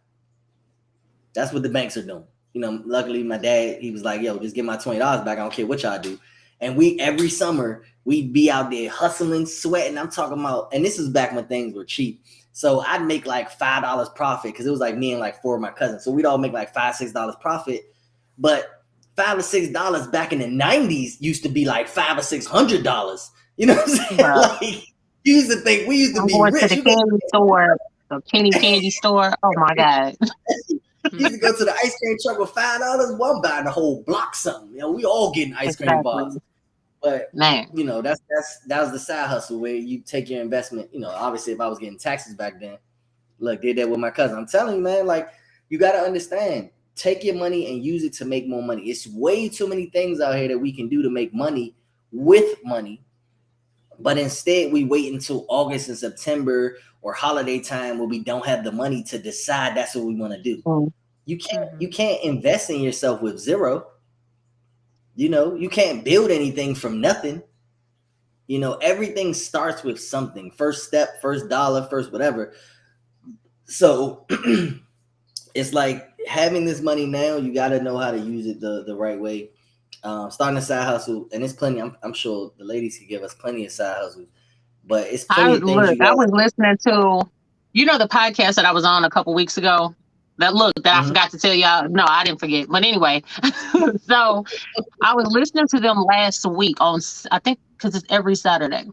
That's what the banks are doing. You know, luckily my dad, he was like, yo, just get my $20 back. I don't care what y'all do. And every summer we'd be out there hustling, sweating. I'm talking about, and this is back when things were cheap. So I'd make like $5 profit because it was like me and like 4 of my cousins. So we'd all make like $5, $6 profit. But $5 or $6 back in the 90s used to be like $500 or $600. You know what I'm saying? Wow. Like you used to think we used to be rich. To the candy store, the penny candy store. Oh my God. You used to go to the ice cream truck with $5. Well, I'm buying the whole block something. You know, we all getting ice cream bars. But man, you know, that was the side hustle where you take your investment. You know, obviously, if I was getting taxes back then, look, did that with my cousin. I'm telling you, man, like you got to understand. Take your money and use it to make more money. It's way too many things out here that we can do to make money with money. But instead, we wait until August and September or holiday time where we don't have the money to decide that's what we want to do. Mm. You can't invest in yourself with zero. You know, you can't build anything from nothing. You know, everything starts with something. First step, first dollar, first whatever. So it's like having this money now, you got to know how to use it the right way. Starting a side hustle, and it's plenty. I'm sure the ladies could give us plenty of side hustles, but it's plenty of things. I was listening to, you know, the podcast that I was on a couple weeks ago. I forgot to tell y'all. No, I didn't forget. But anyway, so I was listening to them last week on, I think, because it's every Saturday.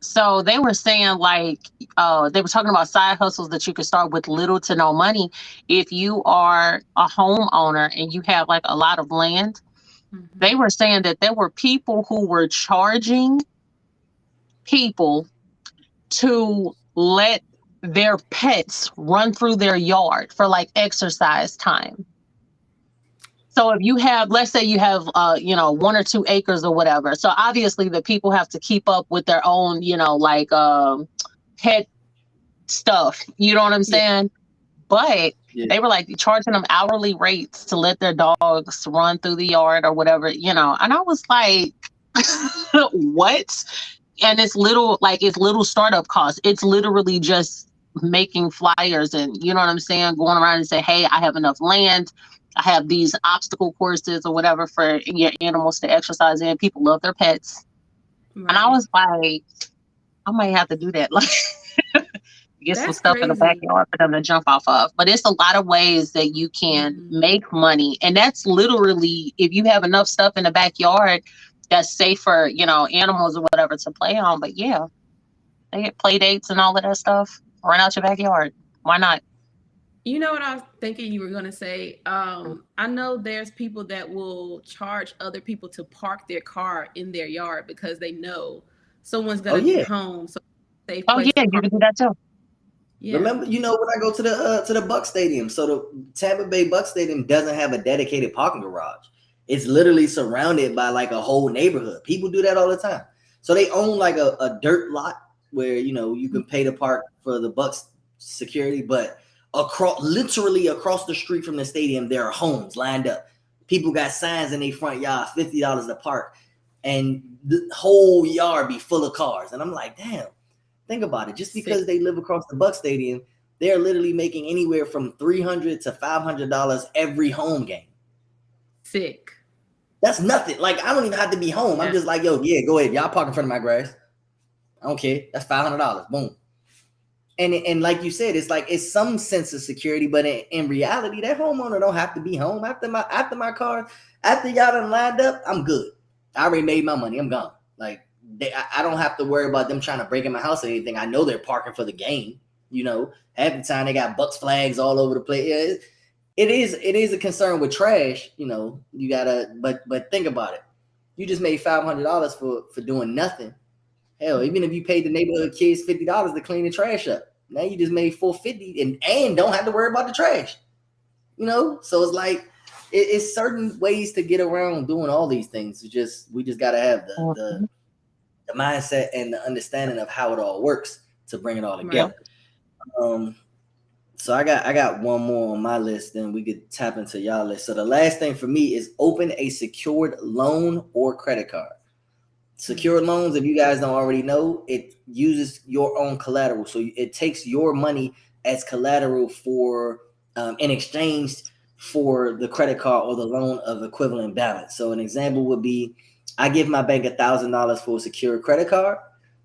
So they were saying like, they were talking about side hustles that you could start with little to no money. If you are a homeowner and you have like a lot of land, they were saying that there were people who were charging people to let their pets run through their yard for like exercise time. So if you have, let's say you have, 1 or 2 acres or whatever. So obviously the people have to keep up with their own, like pet stuff. You know what I'm saying? But they were like charging them hourly rates to let their dogs run through the yard or whatever, And I was like, what? And it's little startup costs. It's literally just making flyers and, you know what I'm saying? Going around and say, hey, I have enough land. I have these obstacle courses or whatever for your animals to exercise in. People love their pets. Right. And I was like, I might have to do that. Like, get some stuff in the backyard for them to jump off of. But it's a lot of ways that you can make money. And that's literally, if you have enough stuff in the backyard that's safe for, animals or whatever to play on. But yeah, they get play dates and all of that stuff. Run out your backyard. Why not? You know what I was thinking you were going to say? I know there's people that will charge other people to park their car in their yard because they know someone's going to get home. So you can do that too. Yeah. Remember, when I go to the Buck Stadium, so the Tampa Bay Buck Stadium doesn't have a dedicated parking garage. It's literally surrounded by like a whole neighborhood. People do that all the time. So they own like a dirt lot where, you can pay to park for the Bucks security, but literally across the street from the stadium, there are homes lined up. People got signs in their front yard, $50 to park. and the whole yard be full of cars. And I'm like, damn, think about it. Just because they live across the Buck Stadium, they're literally making anywhere from $300 to $500 every home game. Sick. That's nothing. Like, I don't even have to be home. I'm just like, yo, yeah, go ahead. Y'all park in front of my grass. I don't care. That's $500. Boom. And like you said, it's like it's some sense of security, but in reality, that homeowner don't have to be home after my car. After y'all done lined up, I'm good. I already made my money. I'm gone. Like I don't have to worry about them trying to break in my house or anything. I know they're parking for the game. You know, half the time they got Bucks flags all over the place. Yeah, it is a concern with trash. You know, you gotta. But think about it. You just made $500 for doing nothing. Hell, even if you paid the neighborhood kids $50 to clean the trash up, now you just made $450 and don't have to worry about the trash. You know, so it's like it's certain ways to get around doing all these things. We just gotta have the mindset and the understanding of how it all works to bring it all together. Right. So I got one more on my list, then we could tap into y'all list. So the last thing for me is open a secured loan or credit card. Secured loans, if you guys don't already know, it uses your own collateral. So it takes your money as collateral for in exchange for the credit card or the loan of equivalent balance. So an example would be, I give my bank $1,000 for a secured credit card.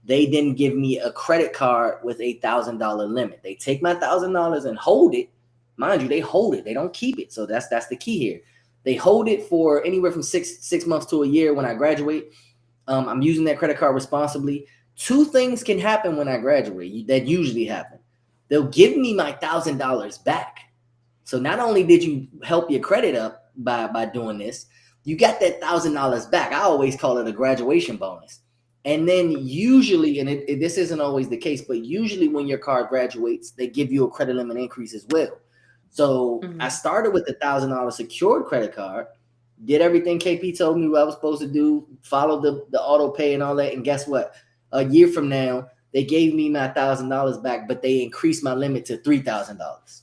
They didn't give me a credit card with $1,000 limit. They take my $1,000 and hold it. Mind you, they hold it. They don't keep it. So that's the key here. They hold it for anywhere from six months to a year when I graduate. I'm using that credit card responsibly. Two things can happen when I graduate that usually happen. They'll give me my $1,000 back. So not only did you help your credit up by doing this, you got that $1,000 back. I always call it a graduation bonus. And then usually, and this isn't always the case, but usually when your card graduates, they give you a credit limit increase as well. So I started with the $1,000 secured credit card, did everything KP told me what I was supposed to do, followed the auto pay and all that. And guess what? A year from now, they gave me my $1,000 back, but they increased my limit to $3,000.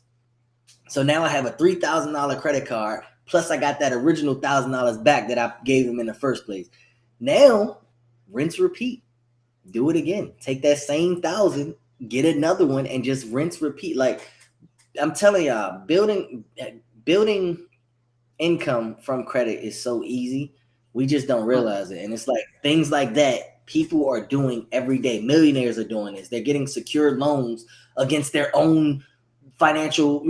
So now I have a $3,000 credit card, plus I got that original $1,000 back that I gave them in the first place. Now, rinse, repeat. Do it again. Take that same $1,000, get another one, and just rinse, repeat. Like I'm telling y'all, building income from credit is so easy. We just don't realize it. And it's like things like that people are doing every day. Millionaires are doing this. They're getting secured loans against their own financial,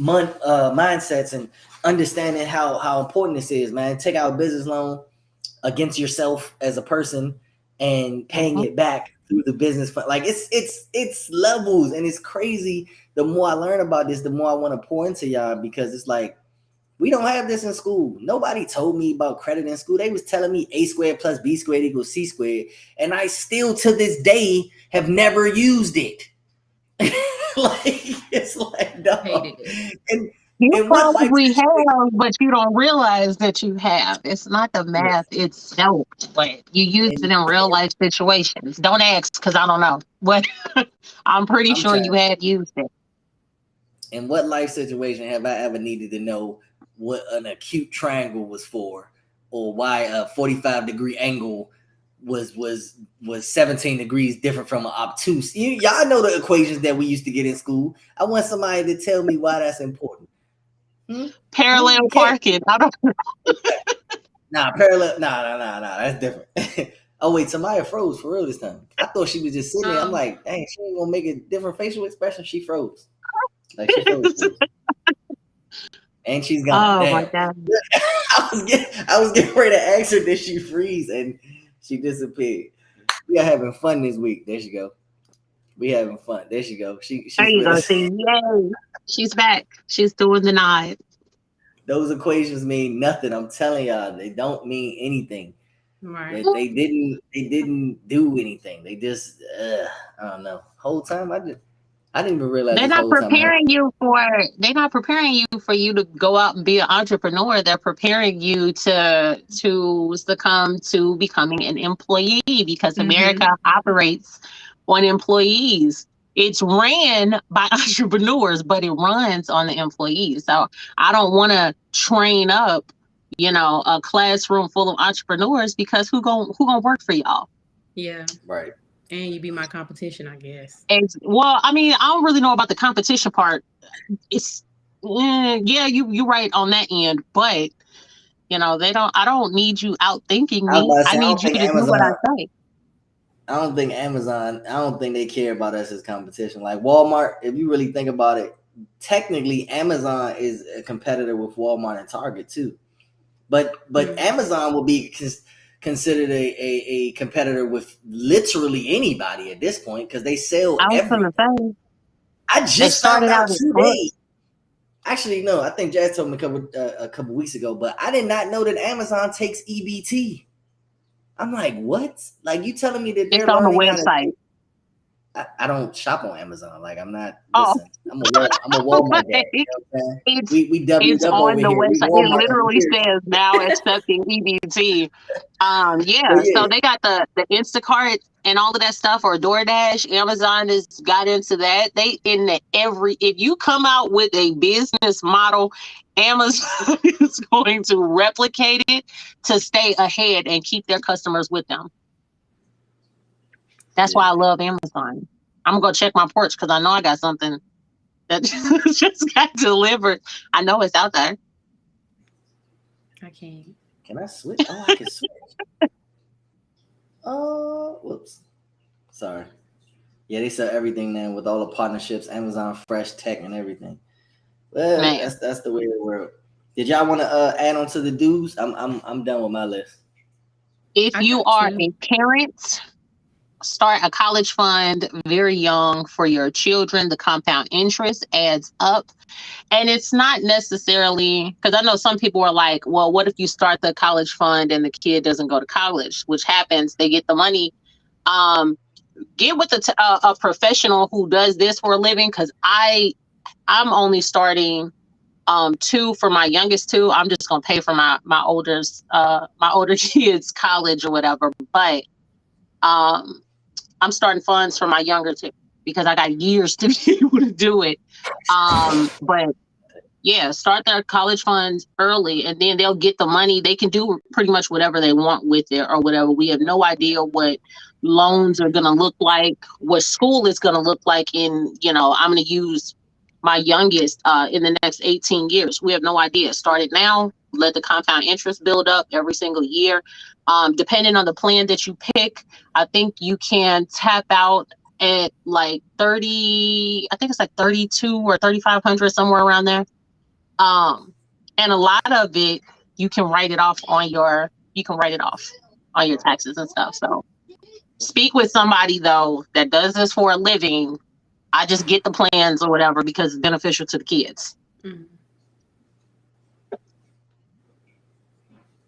mindsets and understanding how important this is, man. Take out a business loan against yourself as a person and paying it back through the business fund. Like it's levels, and it's crazy. The more I learn about this, the more I want to pour into y'all, because it's like, we don't have this in school. Nobody told me about credit in school. They was telling me A squared plus B squared equals C squared. And I still to this day have never used it. It's like, dog. And you probably have, but you don't realize that you have. It's not the math itself, but you use it in real life situations. Don't ask, because I don't know. But I'm pretty sure you have used it. In what life situation have I ever needed to know what an acute triangle was for, or why a 45-degree angle was 17 degrees different from an obtuse? Y'all know the equations that we used to get in school. I want somebody to tell me why that's important. Parallel parking. I don't know. Parallel. Nah. That's different. Oh wait, Tamaya froze for real this time. I thought she was just sitting there. I'm like, dang, she ain't gonna make a different facial expression. She froze. Like she froze. And she's gone. Oh my God. I was getting ready to ask her, did she freeze? And she disappeared. We are having fun this week. There she go. We having fun. There she go. There you go. See, yay. She's back. She's doing the nod. Those equations mean nothing. I'm telling y'all, they don't mean anything. Right. They didn't do anything. They just I don't know. Whole time I didn't even realize they're not preparing you for you to go out and be an entrepreneur. They're preparing you to succumb to becoming an employee, because America operates on employees. It's ran by entrepreneurs, but it runs on the employees. So I don't want to train up a classroom full of entrepreneurs, because who gonna work for y'all? Yeah. Right. And you be my competition, I guess. Well, I mean, I don't really know about the competition part. It's yeah, you're right on that end, but I don't need you out thinking I was me. about to say, I need you to do what I say. I don't think Amazon, I don't think they care about us as competition. Like Walmart, if you really think about it, technically Amazon is a competitor with Walmart and Target too. But Amazon will be considered a competitor with literally anybody at this point because they sell everything. I just found out 2 days. Actually, no, I think Jazz told me a couple weeks ago, but I did not know that Amazon takes EBT. I'm like, what? Like, you telling me that they're on the website? I don't shop on Amazon. Like, I'm not. Listen, I'm a Walmart guy. You know what I'm saying? We it's on the website. It literally says now accepting EBT. So they got the Instacart and all of that stuff, or DoorDash. Amazon has got into that. If you come out with a business model, Amazon is going to replicate it to stay ahead and keep their customers with them. That's why I love Amazon. I'm gonna go check my porch because I know I got something that just got delivered. I know it's out there. I can't. Can I switch? Oh, I can switch. Oh, whoops. Sorry. Yeah, they sell everything now with all the partnerships, Amazon Fresh Tech and everything. Well, that's the way it works. Did y'all want to add on to the dues? I'm done with my list. If you are a parent, start a college fund very young for your children. The compound interest adds up. And it's not necessarily, because I know some people are like, well, what if you start the college fund and the kid doesn't go to college, which happens, they get the money. Get with a professional who does this for a living, because I'm only starting 2 for my youngest 2. I'm just going to pay for my older kids' college or whatever. But I'm starting funds for my younger 2 because I got years to be able to do it. But yeah, start their college funds early, and then they'll get the money. They can do pretty much whatever they want with it or whatever. We have no idea what loans are going to look like, what school is going to look like I'm going to use my youngest in the next 18 years. We have no idea. Start it now. Let the compound interest build up every single year. Depending on the plan that you pick, I think you can tap out at like 30, I think it's like 32 or 3,500, somewhere around there. And a lot of it, you can write it off on your taxes and stuff. So speak with somebody though that does this for a living. I just get the plans or whatever because it's beneficial to the kids. Mm-hmm.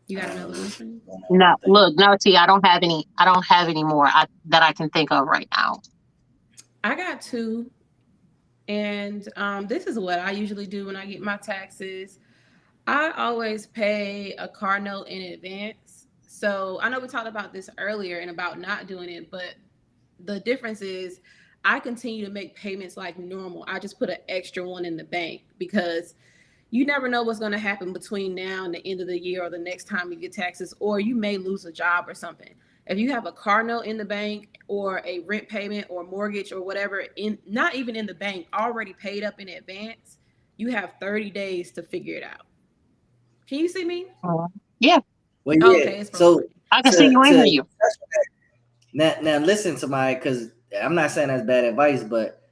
You got another one? No, T, I don't have any more that I can think of right now. I got 2. And this is what I usually do when I get my taxes. I always pay a car note in advance. So I know we talked about this earlier and about not doing it, but the difference is I continue to make payments like normal. I just put an extra one in the bank because you never know what's going to happen between now and the end of the year or the next time you get taxes, or you may lose a job or something. If you have a car note in the bank or a rent payment or mortgage or whatever, not even in the bank, already paid up in advance, you have 30 days to figure it out. Can you see me? Yeah. Well, yeah. Okay, so I can see you and hear you. Now listen to because I'm not saying that's bad advice, but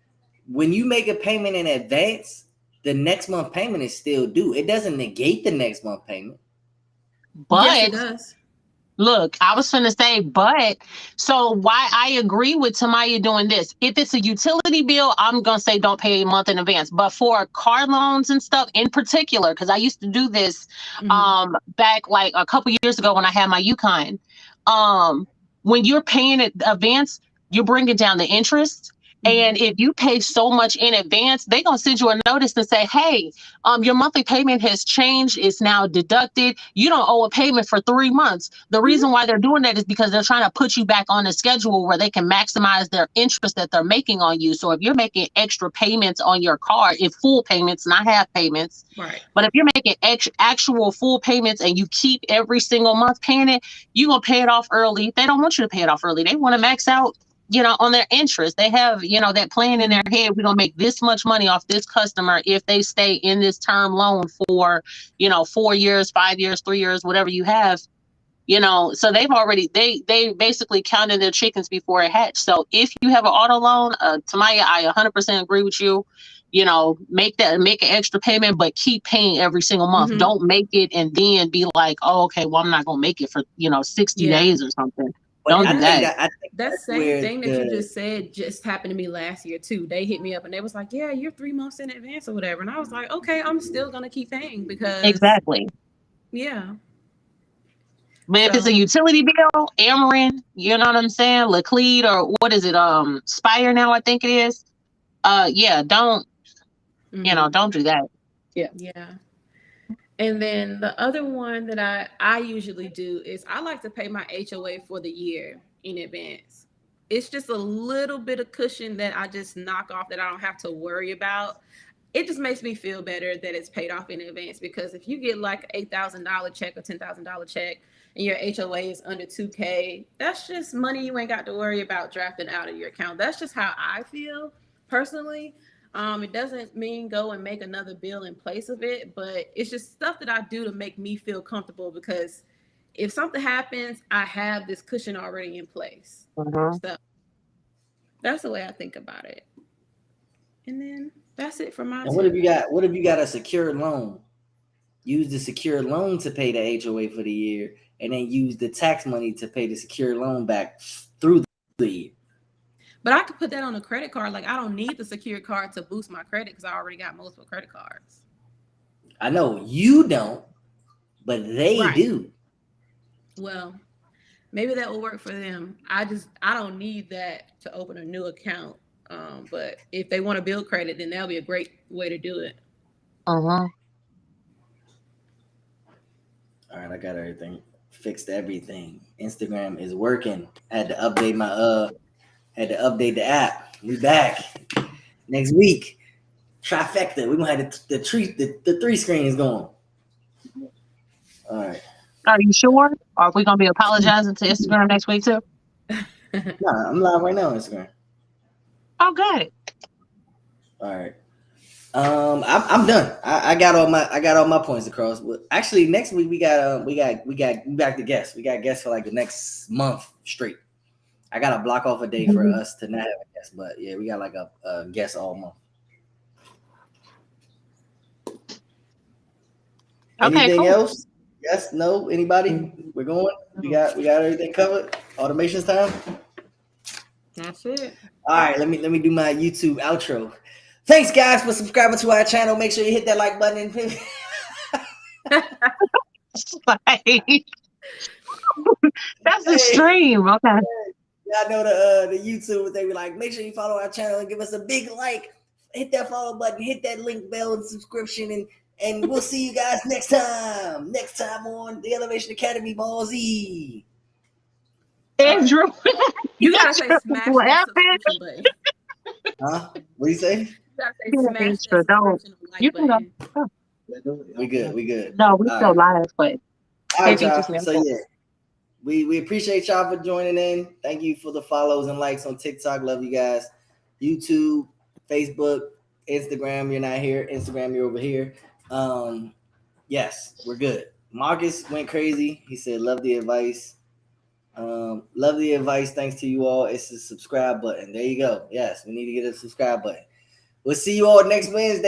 when you make a payment in advance, the next month payment is still due. It doesn't negate the next month payment. But yes, it does. Look, I was going to say, but so why I agree with Tamaya doing this. If it's a utility bill, I'm going to say don't pay a month in advance. But for car loans and stuff in particular, because I used to do this back like a couple years ago when I had my Yukon. When you're paying it advance, you're bringing down the interest. And if you pay so much in advance, they're going to send you a notice and say, hey, your monthly payment has changed. It's now deducted. You don't owe a payment for 3 months. The reason why they're doing that is because they're trying to put you back on a schedule where they can maximize their interest that they're making on you. So if you're making extra payments on your card, if full payments, not half payments, right? But if you're making actual full payments and you keep every single month paying it, you're going to pay it off early. They don't want you to pay it off early. They want to max out, on their interest. They have, that plan in their head. We're going to make this much money off this customer if they stay in this term loan for, 4 years, 5 years, 3 years, whatever you have, so they basically counted their chickens before it hatched. So if you have an auto loan, Tamaya, I 100% agree with you. Make an extra payment, but keep paying every single month. Don't make it and then be like, oh, okay, well, I'm not going to make it for, 60 days or something. Don't do that. That same thing that you just said just happened to me last year too. They hit me up and they was like, yeah, you're 3 months in advance or whatever. And I was like, okay, I'm still going to keep paying because. Exactly. Yeah. But if it's a utility bill, Ameren, you know what I'm saying? Laclede, or what is it? Spire now, I think it is. Don't, don't do that. Yeah. Yeah. And then the other one that I usually do is I like to pay my HOA for the year in advance. It's just a little bit of cushion that I just knock off that I don't have to worry about. It just makes me feel better that it's paid off in advance, because if you get like an $8,000 check or $10,000 check and your HOA is under $2,000, that's just money you ain't got to worry about drafting out of your account. That's just how I feel personally. It doesn't mean go and make another bill in place of it, but it's just stuff that I do to make me feel comfortable, because if something happens, I have this cushion already in place. So that's the way I think about it. And then that's it for my. And what if you got a secured loan? Use the secured loan to pay the HOA for the year, and then use the tax money to pay the secured loan back through the year. But I could put that on a credit card. Like, I don't need the secured card to boost my credit because I already got multiple credit cards. I know you don't, but they do. Well, maybe that will work for them. I don't need that to open a new account. But if they want to build credit, then that'll be a great way to do it. All right, I got everything. Fixed everything. Instagram is working. Had to update the app. We back next week. Trifecta. We're gonna have the 3 screens going. All right. Are you sure? Are we gonna be apologizing to Instagram next week too? Nah, I'm live right now on Instagram. Oh, good. All right. I'm done. I got all my points across. Actually, next week we got back to guests. We got guests for like the next month straight. I got to block off a day for us to not have a guest, but yeah, we got like a guest all month. Okay, anything cool. else? Yes, no, anybody? We're going. We got everything covered. Automation's time. That's it. All right, let me do my YouTube outro. Thanks, guys, for subscribing to our channel. Make sure you hit that like button. That's the stream. Okay. Y'all know the YouTube. They be like, make sure you follow our channel and give us a big like. Hit that follow button. Hit that link bell and subscription. And we'll see you guys next time. Next time on the Elevation Academy, Ball Z. Andrew, you gotta say smash that subscription button. Huh? What do you say? You gotta say smash that subscription like button. We good. No, we still live, but all right, y'all. So yeah, we appreciate y'all for joining in. Thank you for the follows and likes on TikTok. Love you guys. YouTube, Facebook, Instagram. You're not here. Instagram, you're over here. Yes, we're good. Marcus went crazy. He said, "Love the advice." Love the advice. Thanks to you all. It's the subscribe button. There you go. Yes, we need to get a subscribe button. We'll see you all next Wednesday.